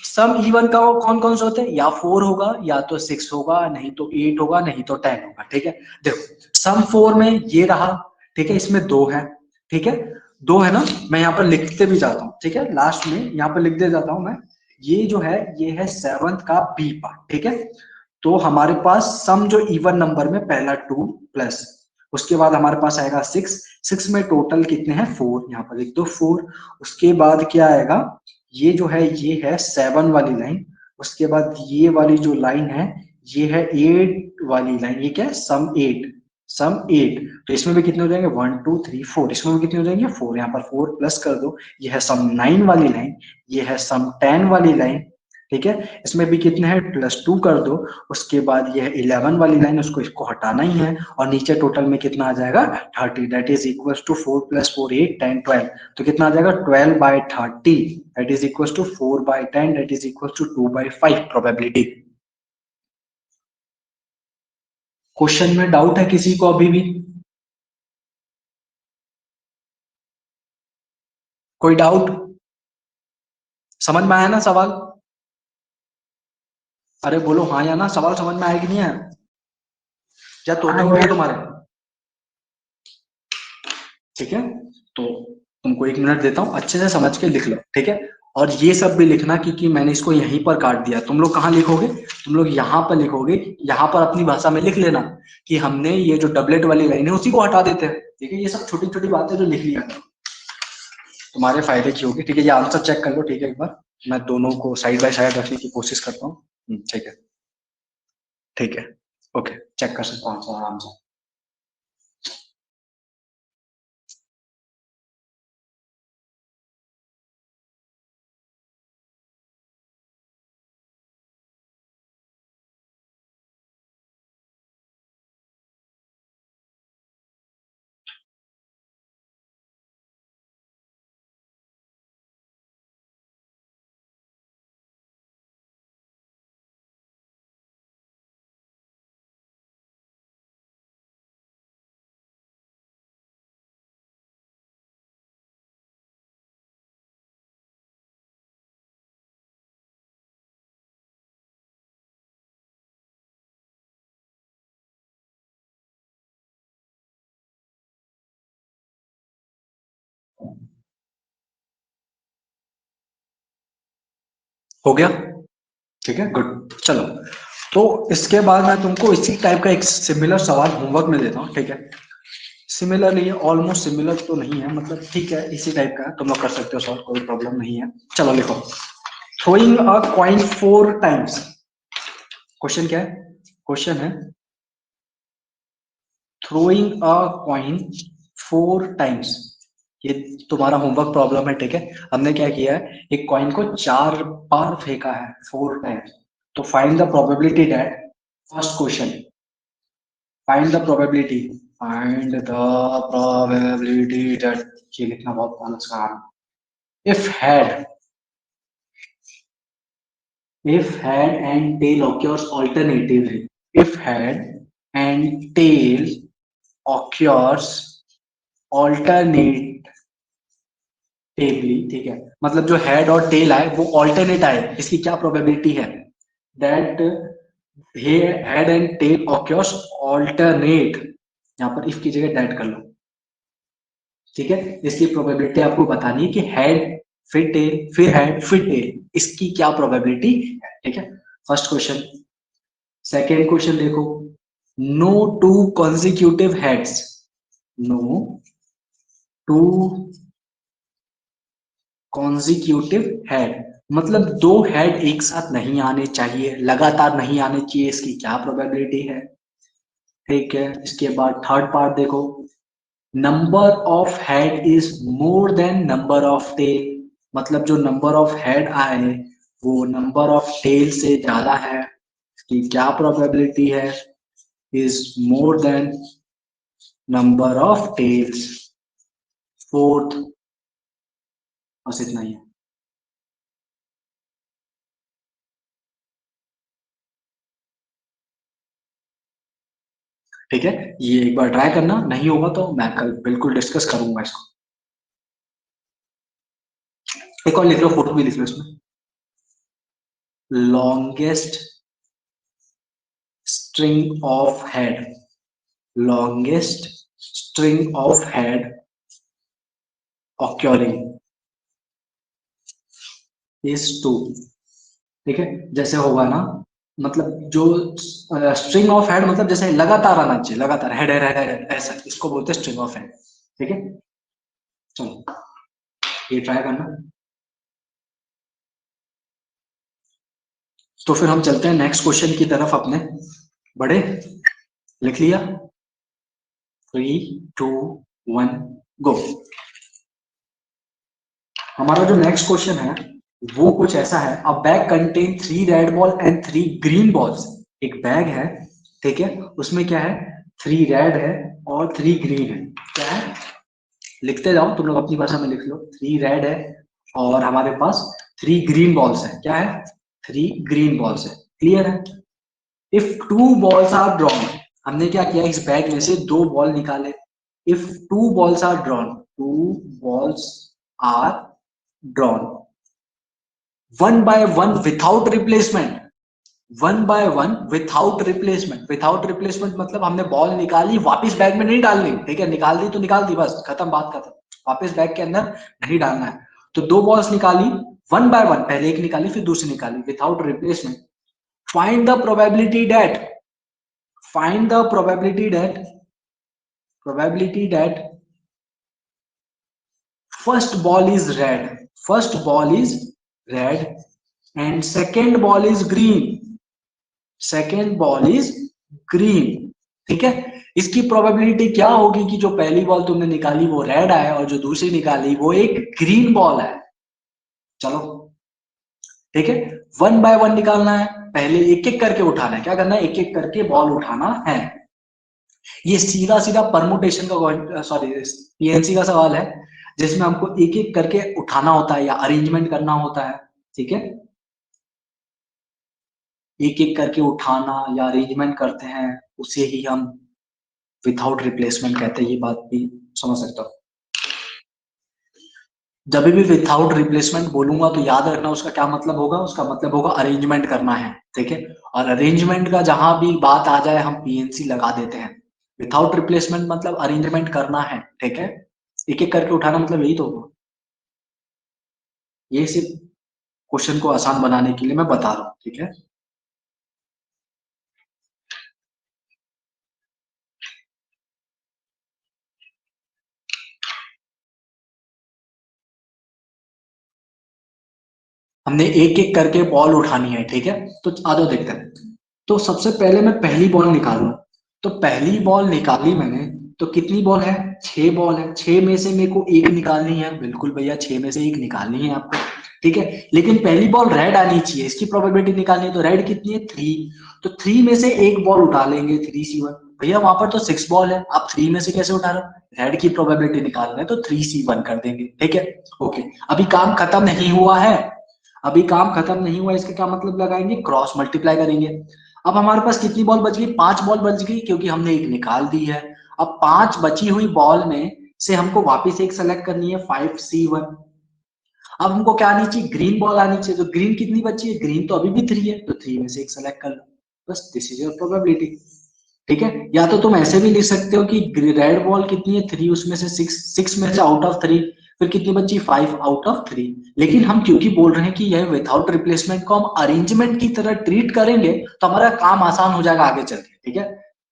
सम इवन का कौन कौन से होते हैं, या 4 होगा, या तो 6 होगा, नहीं तो 8 होगा, नहीं तो 10 होगा। ठीक है, देखो सम 4 में ये रहा, ठीक है, इसमें 2 है, ठीक है, 2 है ना। मैं यहाँ पर लिखते भी जाता हूँ, ठीक है, लास्ट में यहाँ पर लिख दे जाता हूँ मैं। ये जो है ये है 7th का बी पार्ट, ठीक है। तो हमारे पास सम जो इवन नंबर में पहला 2 प्लस, उसके बाद हमारे पास आएगा 6, 6 में टोटल कितने हैं, 4, यहाँ पर लिख दो 4। उसके बाद क्या आएगा, ये जो है ये है 7 वाली लाइन। उसके बाद ये वाली जो लाइन है ये है 8 वाली लाइन, ये क्या है, सम 8, सम 8। तो इसमें भी कितने हो जाएंगे, 1 2 3 4, इसमें भी कितने हो जाएंगे, 4, यहाँ पर 4 प्लस कर दो। ये है सम 9 वाली लाइन, ये है सम 10 वाली लाइन, ठीक है, इसमें भी कितने हैं, +2 कर दो। उसके बाद ये है 11 वाली लाइन, उसको इसको हटाना ही है, और नीचे टोटल में कितना आ जाएगा, 30, दैट इज इक्वल टू 4 + 4 8 10 12। तो कितना आ जाएगा, 12/30, that is equal to 4/10, that is equal to 2/5 probability. Question में डाउट है किसी को अभी भी, कोई डाउट, समझ में आया ना सवाल, अरे बोलो हाँ या ना, सवाल समझ में आया कि नहीं आया, या तोते हो गए तुम्हारे। ठीक है, तो तुमको 1 मिनट देता हूँ, अच्छे से समझ के लिख लो, ठीक है। और ये सब भी लिखना, क्योंकि मैंने इसको यहीं पर काट दिया। तुम लोग कहाँ लिखोगे, तुम लोग यहाँ पर लिखोगे, यहाँ पर अपनी भाषा में लिख लेना कि हमने ये जो डबलेट वाली लाइन है उसी को हटा देते हैं। ठीक है, ये सब छोटी छोटी बातें जो लिख लिया तुम्हारे फायदे की होगी। ठीक है, ये आंसर चेक कर लो, ठीक है, एक बार मैं दोनों को साइड बाय साइड रखने की कोशिश करता हूँ। ठीक है, ठीक है, ओके, चेक कर सकता हूँ आंसर आराम से। हो गया, ठीक है, गुड, चलो। तो इसके बाद मैं तुमको इसी टाइप का एक सिमिलर सवाल होमवर्क में देता हूँ, ठीक है। सिमिलर नहीं है, ऑलमोस्ट सिमिलर तो नहीं है, मतलब ठीक है, इसी टाइप का है, तुम लोग कर सकते हो सॉल्व, कोई प्रॉब्लम नहीं है। चलो लिखो, थ्रोइंग अ कॉइन 4 टाइम्स। क्वेश्चन क्या है, क्वेश्चन है थ्रोइंग अ कॉइन 4 टाइम्स। ये तुम्हारा होमवर्क प्रॉब्लम है, ठीक है। हमने क्या किया है, एक कॉइन को 4 बार फेंका है, 4 टाइम्स। तो find the probability that, first question, find the probability, find the probability that, ये लिखना बहुत आलस का काम है। If head and tail occurs alternatively, if head and tail occurs alternatively, ठीक है, मतलब जो हेड और टेल आए वो ऑल्टरनेट आए, इसकी क्या प्रोबेबिलिटी है, that head and tail occurs alternate, यहाँ पर इफ की जगह दैट कर लो, ठीक है। इसकी प्रोबेबिलिटी आपको बतानी है कि हेड फिर टेल फिर हेड फिर टेल, इसकी क्या प्रोबेबिलिटी है, ठीक है। First question. सेकेंड क्वेश्चन देखो, no two consecutive heads, no two consecutive head, मतलब 2 हेड एक साथ नहीं आने चाहिए, लगातार नहीं आने चाहिए, इसकी क्या प्रोबेबिलिटी है, ठीक है। इसके बाद थर्ड पार्ट देखो, number of head is more than number of tail, मतलब जो नंबर ऑफ हेड आए वो नंबर ऑफ टेल से ज्यादा है, कि क्या प्रोबेबिलिटी है, is more than number of tails. Fourth, बस इतना ही है। ठीक है, ये एक बार ट्राई करना, नहीं होगा तो मैं कल बिल्कुल डिस्कस करूंगा इसको। एक और लिख लो, फोटो भी लिख लो इसमें। Longest string of head, longest string of head occurring is 2। ठीक है, जैसे होगा ना, मतलब जो स्ट्रिंग ऑफ हेड, मतलब जैसे लगातार आना चाहिए, लगातार हेड हेड हेड हेड ऐसा, इसको बोलते हैं स्ट्रिंग ऑफ हेड। ठीक है, चलो ये ट्राई करना। तो फिर हम चलते हैं नेक्स्ट क्वेश्चन की तरफ अपने। बड़े लिख लिया, 3 2 1 गो। हमारा जो नेक्स्ट क्वेश्चन है वो कुछ ऐसा है, अ bag contain 3 red ball and 3 green balls. एक बैग है, ठीक है, उसमें क्या है, 3 रेड है और 3 ग्रीन है। क्या है, लिखते जाओ तुम लोग अपनी भाषा में लिख लो। 3 रेड है और हमारे पास 3 ग्रीन बॉल्स है। क्या है, 3 ग्रीन बॉल्स है। क्लियर है। इफ 2 बॉल्स आर ड्रॉन, हमने क्या किया, इस बैग में से 2 बॉल निकाले। If 2 balls are drawn, 2 balls are drawn, one by one without replacement, one by one without replacement. Without replacement मतलब हमने बॉल निकाली, वापस बैग में नहीं डालनी। ठीक है, निकाल दी तो निकाल दी, बस खत्म, बात खत्म, वापस बैग के अंदर नहीं डालना है। तो 2 बॉल्स निकाली, वन बाय वन, पहले एक निकाली फिर दूसरी निकाली, without replacement. Find the probability that, find the probability that, probability that first ball is red, first ball is red and second ball is green, second ball is green। ठीक है, इसकी probability क्या होगी कि जो पहली बॉल तुमने निकाली वो रेड आए और जो दूसरी निकाली वो एक ग्रीन बॉल है। चलो ठीक है, वन बाय वन निकालना है, पहले एक एक करके उठाना है। क्या करना है, एक एक करके बॉल उठाना है। ये सीधा सीधा परमुटेशन का, सॉरी पीएनसी का सवाल है, जिसमें हमको एक एक करके उठाना होता है या अरेंजमेंट करना होता है। ठीक है, एक एक करके उठाना या अरेंजमेंट करते हैं, उसे ही हम विथआउट रिप्लेसमेंट कहते हैं। ये बात भी समझ सकता हूँ। जब भी विथआउट रिप्लेसमेंट बोलूंगा तो याद रखना उसका क्या मतलब होगा, उसका मतलब होगा अरेंजमेंट करना है। ठीक है, और अरेंजमेंट का जहां भी बात आ जाए हम पीएनसी लगा देते हैं। विथआउट रिप्लेसमेंट मतलब अरेंजमेंट करना है। ठीक है, एक एक करके उठाना मतलब यही तो होगा। ये सिर्फ क्वेश्चन को आसान बनाने के लिए मैं बता रहा हूँ। ठीक है, हमने एक एक करके बॉल उठानी है। ठीक है, तो आ जाओ देखते हैं। तो सबसे पहले मैं पहली बॉल निकालू, तो पहली बॉल निकाली मैंने, तो कितनी बॉल है, 6 बॉल है। 6 में से मेरे को एक निकालनी है, बिल्कुल भैया 6 में से एक निकालनी है आपको। ठीक है, लेकिन पहली बॉल रेड आनी चाहिए, इसकी प्रोबेबिलिटी निकालनी है। तो रेड कितनी है, 3। तो 3 में से एक बॉल उठा लेंगे, 3C1। भैया वहां पर तो 6 बॉल है, आप 3 में से कैसे उठा रहे हो, रेड की प्रोबेबिलिटी निकालना है तो 3C1 कर देंगे। ठीक है, ओके, अभी काम खत्म नहीं हुआ है, अभी काम खत्म नहीं हुआ। इसका क्या मतलब लगाएंगे, क्रॉस मल्टीप्लाई करेंगे। अब हमारे पास कितनी बॉल बच गई, 5 बॉल बच गई, क्योंकि हमने एक निकाल दी है। अब 5 बची हुई बॉल में से हमको वापस एक सेलेक्ट करनी है, 5C1। अब हमको क्या आनी चाहिए, ग्रीन बॉल आनी चाहिए। तो ग्रीन कितनी बची है, ग्रीन तो अभी भी 3 है, तो 3 में से एक सेलेक्ट कर लो, बस दिस इज योर प्रोबेबिलिटी। ठीक है, या तो तुम ऐसे भी लिख सकते हो कि रेड बॉल कितनी है, 3, उसमें से 6, 6 में से आउट ऑफ 3, फिर कितनी बची, 5 आउट ऑफ 3। लेकिन हम क्योंकि बोल रहे हैं कि यह विथआउट रिप्लेसमेंट को हम अरेंजमेंट की तरह ट्रीट करेंगे, तो हमारा काम आसान हो जाएगा आगे चल के। ठीक है,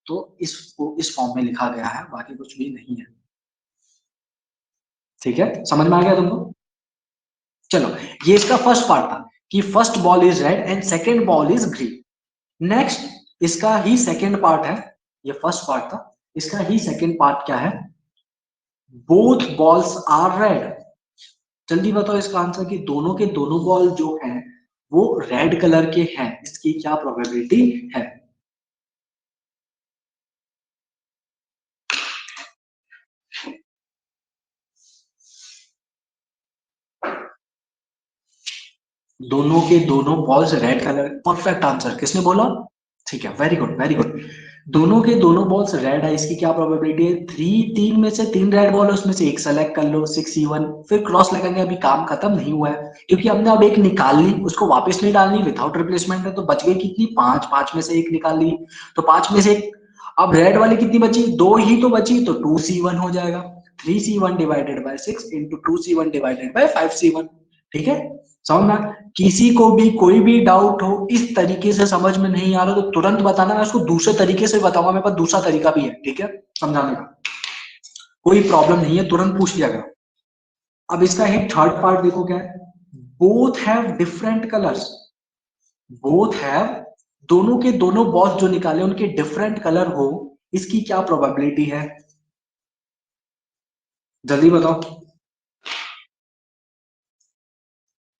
तो इसको इस फॉर्म में लिखा गया है, बाकी कुछ भी नहीं है। ठीक है, समझ में आ गया तुमको। चलो, ये इसका फर्स्ट पार्ट था कि first ball is red and second ball is green. Next इसका ही सेकेंड पार्ट है, ये फर्स्ट पार्ट था, इसका ही सेकेंड पार्ट क्या है, बोथ बॉल्स आर रेड। जल्दी बताओ इसका आंसर कि दोनों के दोनों बॉल जो हैं वो रेड कलर के हैं, इसकी क्या प्रोबेबिलिटी है? दोनों के दोनों balls red colour, perfect answer. किसने बोला? ठीक है, वेरी गुड वेरी गुड। दोनों के दोनों बॉल्स रेड है, इसकी क्या प्रोबेबिलिटी है? तीन में से तीन रेड बॉल है, उसमें से एक सेलेक्ट कर लो, 6 E1, फिर क्रॉस लगाएंगे। अभी काम खत्म नहीं हुआ है, क्योंकि हमने अब एक निकाल ली, उसको वापस नहीं डालनी, विदाउट रिप्लेसमेंट है, तो बच गई कितनी? पांच। पांच में से एक निकाल ली, तो पांच में से एक। अब रेड वाली कितनी बची? दो ही तो बची, तो 2C1 हो जाएगा। 3C1 divided by 6 into 2C1 divided by 5C1। ठीक है, समझ में? किसी को भी कोई भी डाउट हो, इस तरीके से समझ में नहीं आ रहा तो तुरंत बताना, मैं उसको दूसरे तरीके से बताऊंगा, मेरे पास दूसरा तरीका भी है, ठीक है, समझाने का। कोई प्रॉब्लम नहीं है, तुरंत पूछ लिया करो। अब इसका एक थर्ड पार्ट देखो क्या है। Both have different colours. Both have, दोनों के दोनों बॉस जो निकाले उनके डिफरेंट कलर हो, इसकी क्या प्रोबेबिलिटी है? जल्दी बताओ।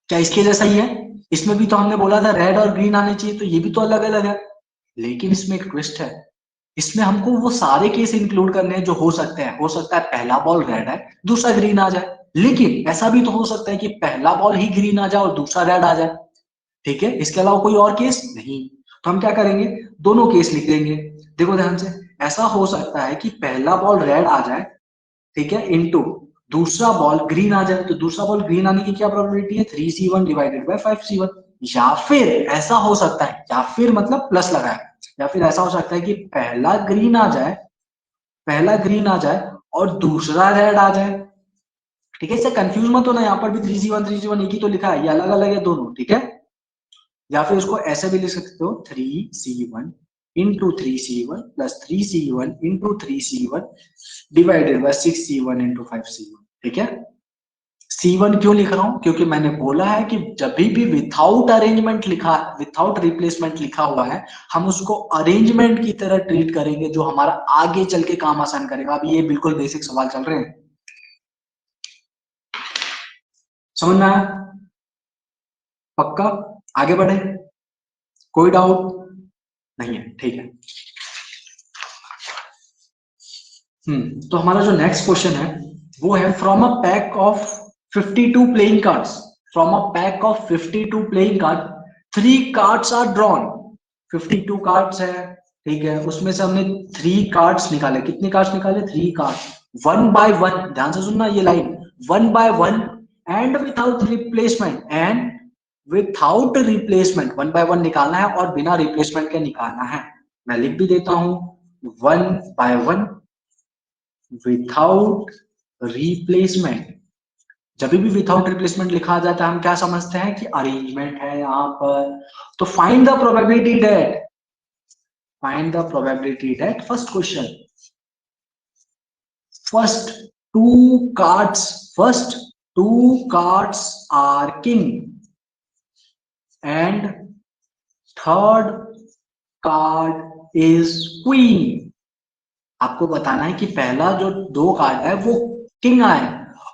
क्या इसके जैसा ही है? इसमें भी तो हमने बोला था रेड और ग्रीन आने चाहिए, तो ये भी तो अलग अलग है। लेकिन इसमें एक ट्विस्ट है, इसमें हमको वो सारे केस इंक्लूड करने हैं जो हो सकते हैं। हो सकता है पहला बॉल रेड है, दूसरा ग्रीन आ जाए, लेकिन ऐसा भी तो हो सकता है कि पहला बॉल ही ग्रीन आ जाए और दूसरा रेड आ जाए। ठीक है, इसके अलावा कोई और केस नहीं। तो हम क्या करेंगे, दोनों केस लिख देंगे। देखो ध्यान से, ऐसा हो सकता है कि पहला बॉल रेड आ जाए, ठीक है, इनटू दूसरा बॉल ग्रीन आ जाए, तो दूसरा बॉल ग्रीन आने की क्या प्रोबेबिलिटी है? 3C1 divided by 5C1। या फिर ऐसा हो सकता है, या फिर मतलब प्लस लगाए, या फिर ऐसा हो सकता है कि पहला ग्रीन आ जाए, पहला ग्रीन आ जाए और दूसरा रेड आ जाए। ठीक है, इससे कंफ्यूज मत होना, यहाँ पर भी 3C1 एक ही तो लिखा है, ये अलग अलग है दोनों, ठीक है। या फिर उसको ऐसे भी लिख सकते हो, 3C1 into 3C1 plus 3C1 into 3C1 divided by 6C1 into 5C1। ठीक है, C1 क्यों लिख रहा हूं? क्योंकि मैंने बोला है कि जब भी विथाउट अरेंजमेंट लिखा, विथाउट रिप्लेसमेंट लिखा हुआ है, हम उसको अरेंजमेंट की तरह ट्रीट करेंगे, जो हमारा आगे चल के काम आसान करेगा। अभी ये बिल्कुल बेसिक सवाल चल रहे हैं, समझ में आया? पक्का? आगे बढ़े? कोई डाउट नहीं है, ठीक है। तो हमारा जो नेक्स्ट क्वेश्चन है वो है, from a pack of 52 playing cards, from a pack of 52 playing card 3 cards are drawn. 52 cards है, ठीक है, उसमें से हमने 3 कार्ड्स निकाले। कितने कार्ड्स निकाले? 3 कार्ड। वन बाय वन, ध्यान से सुनना ये line, one by one and without replacement, and without replacement, one by one निकालना है और बिना रिप्लेसमेंट के निकालना है। मैं लिख भी देता हूं, one by one without replacement. जब भी विथाउट रिप्लेसमेंट लिखा जाता है, हम क्या समझते हैं कि अरेंजमेंट है यहाँ पर। तो find the probability that, find the probability that, first question, first two cards, first two cards are king and third card is queen. आपको बताना है कि पहला जो 2 कार्ड है वो किंग आए,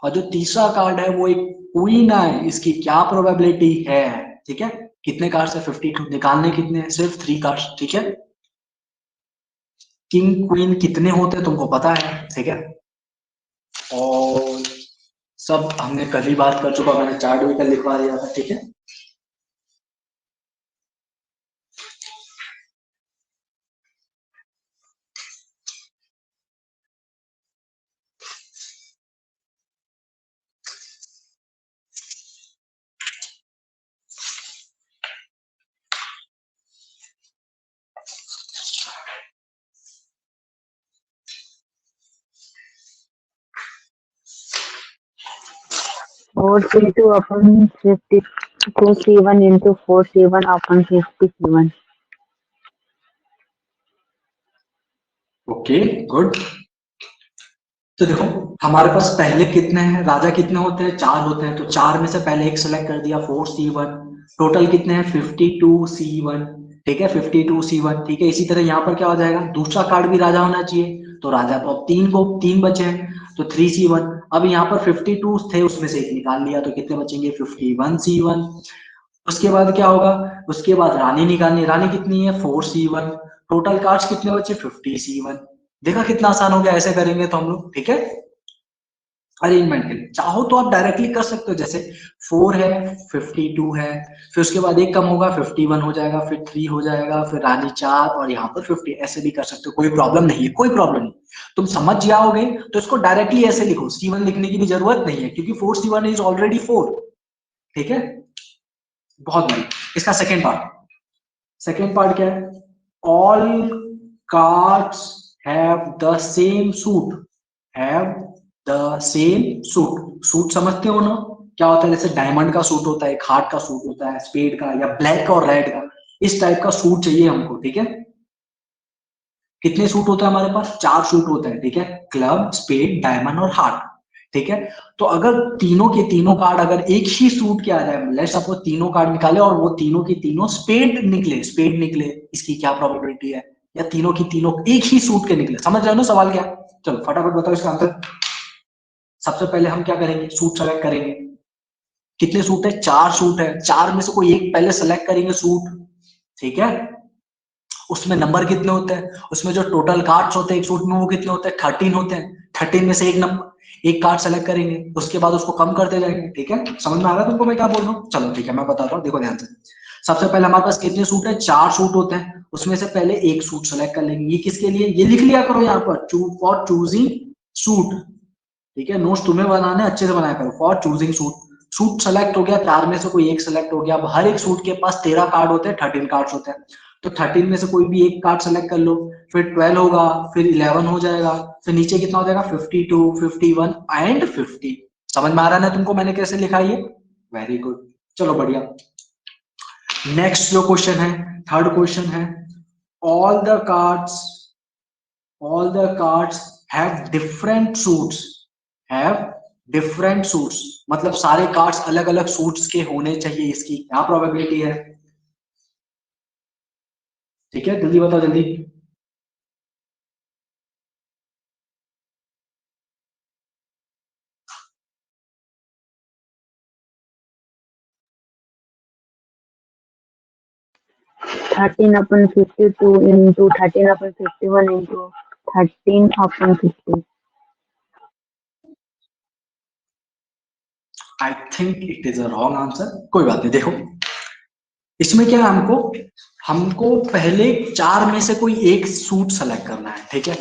और जो तीसरा कार्ड है वो एक क्वीन आए, इसकी क्या प्रोबेबिलिटी है? ठीक है, कितने कार्ड्स है? 52। निकालने कितने हैं? सिर्फ 3 कार्ड्स, ठीक है। किंग क्वीन कितने होते हैं तुमको पता है, ठीक है। और सब हमने कल ही बात कर चुका, मैंने चार्ट भी कल लिखवा दिया था, ठीक है। Four C2 upon 52 C1 into 4 C1 upon 50 C1. Okay, good. तो देखो, हमारे पास पहले कितने हैं, राजा कितने होते हैं? 4 होते हैं, तो 4 में से पहले एक सेलेक्ट कर दिया, 4C1। टोटल कितने हैं? 52C1, ठीक है, 52C1, ठीक है। इसी तरह यहाँ पर क्या हो जाएगा, दूसरा कार्ड भी राजा होना चाहिए, तो राजा तो अब तीन बचे हैं, तो 3C1। अब यहाँ पर 52 थे, उसमें से एक निकाल लिया, तो कितने बचेंगे? 51C1। उसके बाद क्या होगा? उसके बाद रानी निकालनी, रानी कितनी है? 4C1। टोटल कार्ड्स कितने बचे? 50C1। देखा कितना आसान हो गया ऐसे करेंगे तो हम लोग, ठीक है। अरेंजमेंट के लिए चाहो तो आप डायरेक्टली कर सकते हो, जैसे 4 है, 52 है, फिर उसके बाद एक कम होगा, 51 हो जाएगा, फिर 3 हो जाएगा, फिर रानी 4, और यहाँ पर 50। ऐसे भी कर सकते हो, कोई प्रॉब्लम नहीं है, कोई प्रॉब्लम नहीं। तुम समझ जाओगे तो इसको डायरेक्टली ऐसे लिखो, C1 लिखने की भी जरूरत नहीं है, क्योंकि 4C1 इज ऑलरेडी 4। ठीक है, बहुत बढ़िया। इसका सेकेंड पार्ट क्या है? All cards have the same suit, have the same suit. Suit समझते हो ना, क्या होता है? जैसे डायमंड का सूट होता है, एक हार्ट का सूट होता है, स्पेड का, या ब्लैक और रेड का, इस टाइप का सूट चाहिए हमको, ठीक है। कितने सूट होते हैं हमारे पास? 4 सूट होते हैं, ठीक है। क्लब, स्पेड, डायमंड और हार्ट, ठीक है। तो अगर तीनों के तीनों कार्ड अगर एक ही सूट के आ जाए, लेट्स सपोज तीनों कार्ड निकाले और वो तीनों की तीनों स्पेड निकले, इसकी क्या प्रोबेबिलिटी है? या तीनों की तीनों एक ही सूट के निकले? समझ रहे हो ना सवाल क्या? चलो फटाफट बताओ इसका आंसर। सबसे पहले हम क्या करेंगे? सूट सेलेक्ट करेंगे। कितने सूट है? 4 सूट है, 4 में से कोई एक पहले सेलेक्ट करेंगे सूट, ठीक है। उसमें नंबर कितने होते हैं? उसमें जो टोटल कार्ड्स होते हैं एक सूट में, वो कितने होते हैं? 13 होते हैं। 13 में से एक कार्ड सेलेक्ट करेंगे, उसके बाद उसको कम करते जाएंगे, ठीक है। समझ में आ रहा है तुमको मैं क्या बोल रहा हूँ? चलो ठीक है, मैं बताता हूँ, देखो ध्यान से। सबसे पहले हमारे पास कितने सूट है? 4 सूट होते हैं, उसमें से पहले एक सूट सेलेक्ट कर लेंगे। ये किसके लिए? ये लिख लिया करो यहाँ पर, फॉर चूजिंग सूट, ठीक है। नोट्स तुम्हें बनाने, अच्छे से बनाया करो। For choosing suit, suit select हो गया, 4 में से कोई एक सेलेक्ट हो गया। अब हर एक सूट के पास 13 कार्ड होते हैं, 13 कार्ड्स होते हैं, तो 13 में से कोई भी एक कार्ड सेलेक्ट कर लो, फिर 12 होगा, फिर 11 हो जाएगा, फिर नीचे कितना हो जाएगा? 52, 51 एंड 50। समझ में आ रहा है ना तुमको मैंने कैसे लिखा ये? वेरी गुड, चलो बढ़िया। नेक्स्ट जो क्वेश्चन है, थर्ड क्वेश्चन है, all the cards have different suits, have different suits, मतलब सारे कार्ड्स अलग अलग सूट्स के होने चाहिए, इसकी क्या प्रोबेबिलिटी है? ठीक है, जल्दी बताओ जल्दी। Thirteen upon 52 into 13/51 into 13/50. I think it is a wrong answer, कोई बात नहीं। देखो इसमें क्या है, हमको हमको पहले 4 में से कोई एक सूट सेलेक्ट करना है, ठीक है।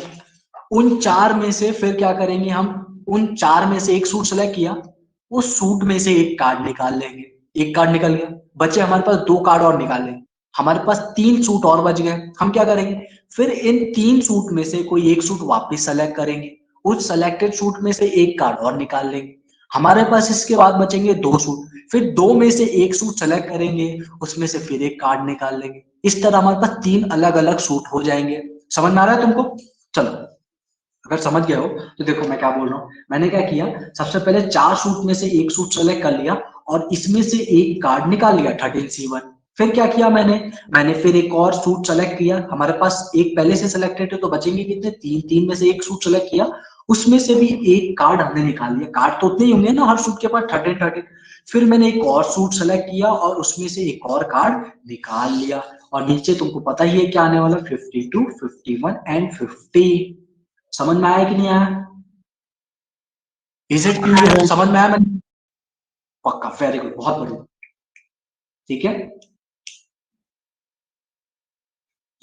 उन 4 में से फिर क्या करेंगे हम? उन 4 में से एक सूट सेलेक्ट किया, उस सूट में से एक कार्ड निकाल लेंगे। एक कार्ड निकल गया, बचे हमारे पास 2 कार्ड और निकाल लेंगे। हमारे पास 3 सूट और बच गए। हम क्या करेंगे? फिर इन 3 सूट में से कोई एक सूट वापस सेलेक्ट करेंगे, उस सेलेक्टेड सूट में से एक कार्ड और निकाल लेंगे। हमारे पास इसके बाद बचेंगे 2 सूट, फिर 2 में से एक सूट सेलेक्ट करेंगे, उसमें से फिर एक कार्ड निकाल लेंगे। इस तरह हमारे पास 3 अलग अलग सूट हो जाएंगे। समझ में आ रहा है तुमको? चलो, अगर समझ गए हो तो देखो मैं क्या बोल रहा हूँ। मैंने क्या किया, सबसे पहले 4 सूट में से एक सूट सेलेक्ट कर लिया और इसमें से एक कार्ड निकाल लिया, 13C1। फिर क्या किया मैंने फिर एक और सूट सेलेक्ट किया। हमारे पास एक पहले से सिलेक्टेड है, तो बचेंगे कितने? 3। 3 में से एक सूट सेलेक्ट किया, उसमें से भी एक कार्ड हमने निकाल लिया। कार्ड तो उतने ही होंगे ना हर सूट के पास, 13। फिर मैंने एक और सूट सेलेक्ट किया और उसमें से एक और कार्ड निकाल लिया, और नीचे तुमको पता ही है क्या आने वाला? 52, 51 एंड 50। समझ में आया कि नहीं आया? Is it clear? समझ में आया? मैंने पक्का, वेरी गुड, बहुत बढ़िया, ठीक है।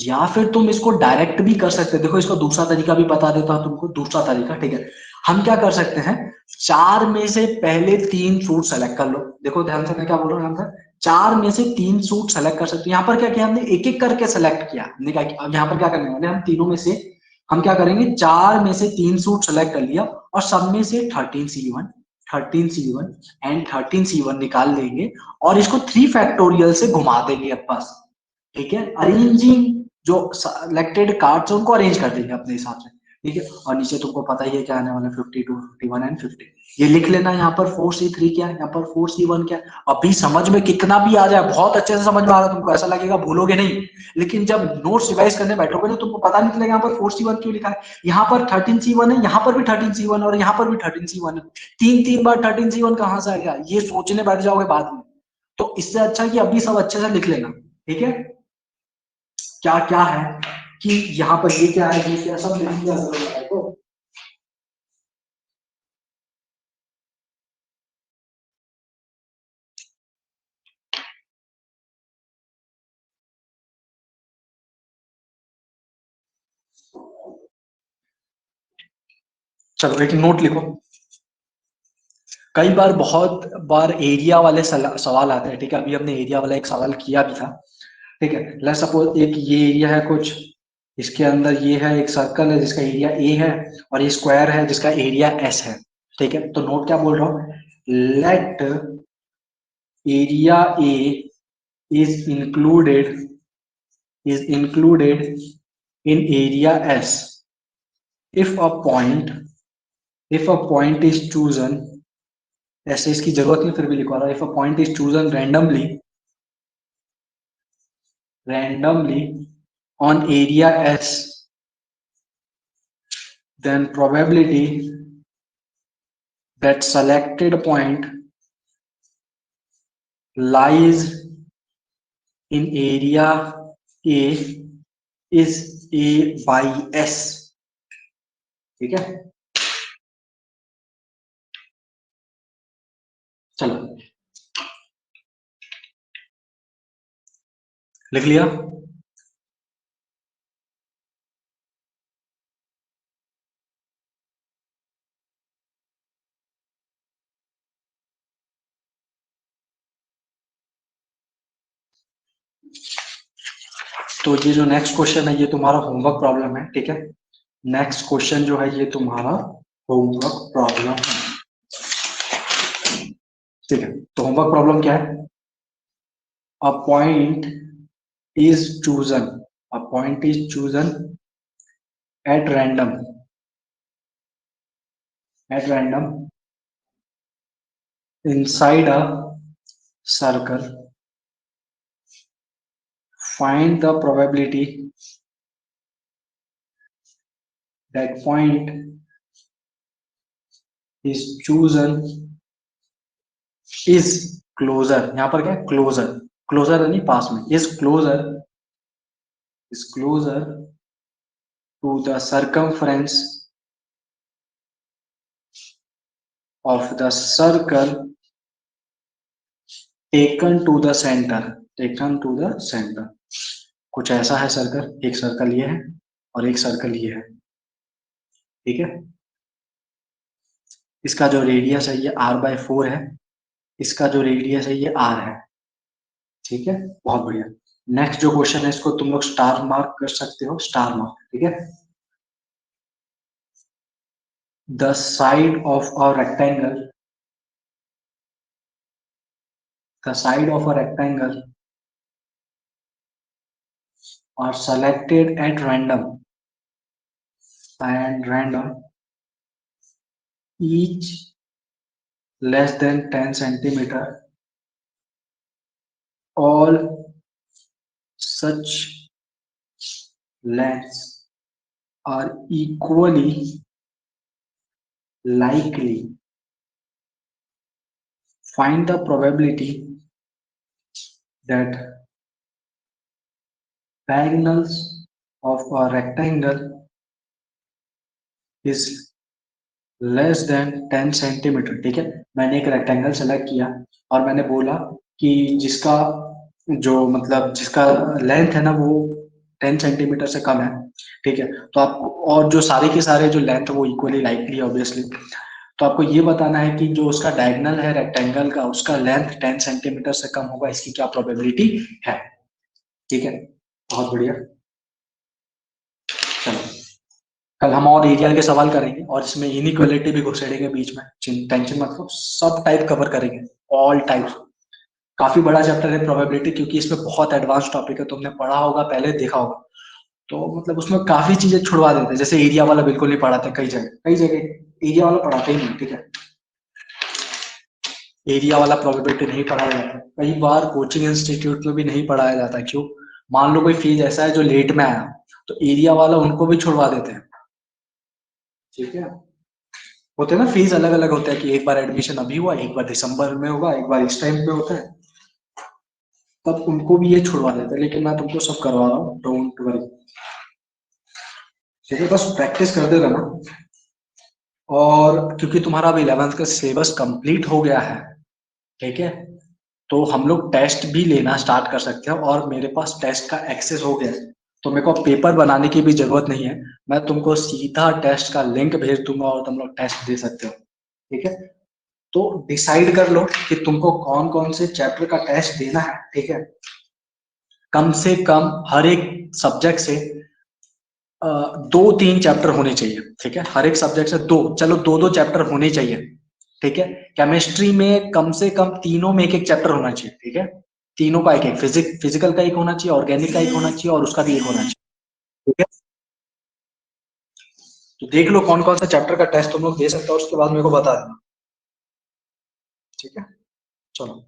या फिर तुम इसको डायरेक्ट भी कर सकते हो। देखो इसको दूसरा तरीका भी बता देता हूं तुमको, दूसरा तरीका, ठीक है। हम क्या कर सकते हैं, 4 में से पहले 3 सूट सेलेक्ट कर लो। देखो ध्यान से मैं क्या बोल रहा हूँ, यहाँ पर 4 में से 3 सूट सेलेक्ट कर सकते हो। यहाँ पर क्या किया हमने? एक एक करके सेलेक्ट किया हमने। क्या किया? अब यहाँ पर क्या करने वाले हम? तीनों में से हम क्या करेंगे, 4 में से 3 सूट सेलेक्ट कर लिया और सब में से 13C1 एंड 13C1 निकाल लेंगे और इसको 3 फैक्टोरियल से घुमा देंगे अब पास, ठीक है। अरेंजिंग जो सिलेक्टेड कार्ड्स उनको अरेंज कर देंगे अपने हिसाब से। ठीक है, और नीचे तुमको पता ही है क्या आने वाला है, 52, 51 एंड 50। ये लिख लेना, यहाँ पर 4C3 क्या है, यहाँ पर 4C1 क्या है। अभी समझ में कितना भी आ जाए, बहुत अच्छे से समझ में आ रहा है तुमको, ऐसा लगेगा भूलोगे नहीं, लेकिन जब नोट्स रिवाइज करने बैठोगे तो तुमको पता नहीं चलेगा यहाँ पर 4C1 क्यों लिखा है, यहाँ पर 13C1 है, यहाँ पर भी 13C1 और यहाँ पर भी 13C1 है, तीन बार 13C1 कहाँ से आ गया, ये सोचने बैठ जाओगे बाद में। तो इससे अच्छा कि अभी सब अच्छे से लिख लेना, ठीक है। क्या क्या है कि यहाँ पर ये क्या है, ये क्या, सब लिख लिया तो चलो एक नोट लिखो। कई बार बहुत बार एरिया वाले सवाल आते हैं, ठीक है। अभी हमने एरिया वाला एक सवाल किया भी था, ठीक है। लेट्स सपोज एक ये एरिया है कुछ, इसके अंदर ये है एक सर्कल है जिसका एरिया ए है, और ये स्क्वायर है जिसका एरिया एस है, ठीक है। तो नोट क्या बोल रहा हूँ, let area A is included in area S if a point if a point is chosen, ऐसे इसकी जरूरत नहीं फिर भी लिखवा रहा, if a point is chosen randomly on area S, then probability that selected point lies in area A is A by S, ठीक है। चलो लिख लिया। तो ये जो नेक्स्ट क्वेश्चन है ये तुम्हारा होमवर्क प्रॉब्लम है, ठीक है। नेक्स्ट क्वेश्चन जो है ये तुम्हारा होमवर्क प्रॉब्लम है, ठीक है। तो होमवर्क प्रॉब्लम क्या है, a point is chosen at random inside a circle, find the probability that point is chosen is closer, यहाँ पर क्या है, क्लोजर यानी पास में, is closer to the circumference of the circle taken to the center। कुछ ऐसा है circle, एक सर्कल ये है और एक सर्कल ये है, ठीक है। इसका जो रेडियस है ये r/4 है, इसका जो रेडियस है ये r है, ठीक है। बहुत बढ़िया। नेक्स्ट जो क्वेश्चन है इसको तुम लोग स्टार मार्क कर सकते हो, स्टार मार्क, ठीक है। The side of a rectangle are selected at random each less than 10 centimeter, all such lengths are equally likely. Find the probability that diagonals of a rectangle is less than 10 centimetre, ठीक है। मैंने एक rectangle select किया और मैंने बोला कि जिसका जो मतलब जिसका लेंथ है ना वो 10 सेंटीमीटर से कम है, ठीक है। तो आप और जो सारे के सारे जो लेंथ है वो इक्वली लाइकली ऑब्वियसली, तो आपको ये बताना है कि जो उसका डायगोनल है रेक्टेंगल का उसका लेंथ 10 सेंटीमीटर से कम होगा, इसकी क्या प्रोबेबिलिटी है, ठीक है। बहुत बढ़िया। चलो कल हम और एरिया के सवाल करेंगे और इसमें इनइक्वालिटी भी घुसेड़ेंगे बीच में, टेंशन मत लो, सब टाइप कवर करेंगे, ऑल टाइप्स। काफी बड़ा चैप्टर है प्रोबेबिलिटी, क्योंकि इसमें बहुत एडवांस टॉपिक है, तुमने पढ़ा होगा पहले, देखा होगा। तो मतलब उसमें काफी चीजें छुड़वा देते हैं, जैसे एरिया वाला बिल्कुल नहीं पढ़ाते, कई जगह एरिया वाला पढ़ाते ही नहीं, ठीक है। एरिया वाला प्रोबेबिलिटी नहीं पढ़ाया जाता, कई बार कोचिंग इंस्टीट्यूट में भी नहीं पढ़ाया जाता। क्यों? मान लो कोई फीस ऐसा है जो लेट में आया, तो एरिया वाला उनको भी छुड़वा देते हैं, ठीक है। होते हैं ना, फीस अलग अलग होता है कि एक बार एडमिशन अभी हुआ, एक बार दिसंबर में होगा, एक बार इस टाइम पे होता है, तब उनको भी ये छुड़वा देते हैं। लेकिन मैं तुमको सब करवा रहा हूँ, डोंट वरी, ठीक है। बस प्रैक्टिस करते रहना। और क्योंकि तुम्हारा अब 11th का सिलेबस कंप्लीट हो गया है, ठीक है, तो हम लोग टेस्ट भी लेना स्टार्ट कर सकते हैं, और मेरे पास टेस्ट का एक्सेस हो गया है, तो मेरे को पेपर बनाने की भी जरूरत नहीं है। मैं तुमको सीधा टेस्ट का लिंक भेज दूंगा और तुम लोग टेस्ट दे सकते हो, ठीक है। तो डिसाइड कर लो कि तुमको कौन कौन से चैप्टर का टेस्ट देना है, ठीक है। कम से कम हर एक सब्जेक्ट से 2-3 चैप्टर होने चाहिए, ठीक है। हर एक सब्जेक्ट से दो, चलो दो दो चैप्टर होने चाहिए, ठीक है। केमिस्ट्री में कम से कम तीनों में एक एक चैप्टर होना चाहिए, ठीक है। तीनों का एक एक, फिजिकल का एक होना चाहिए, ऑर्गेनिक का एक होना चाहिए, और उसका भी एक होना चाहिए, ठीक है। तो देख लो कौन कौन सा चैप्टर का टेस्ट तुम लोग दे सकते हो, उसके बाद मेरे को बता देना, ठीक है। चलो।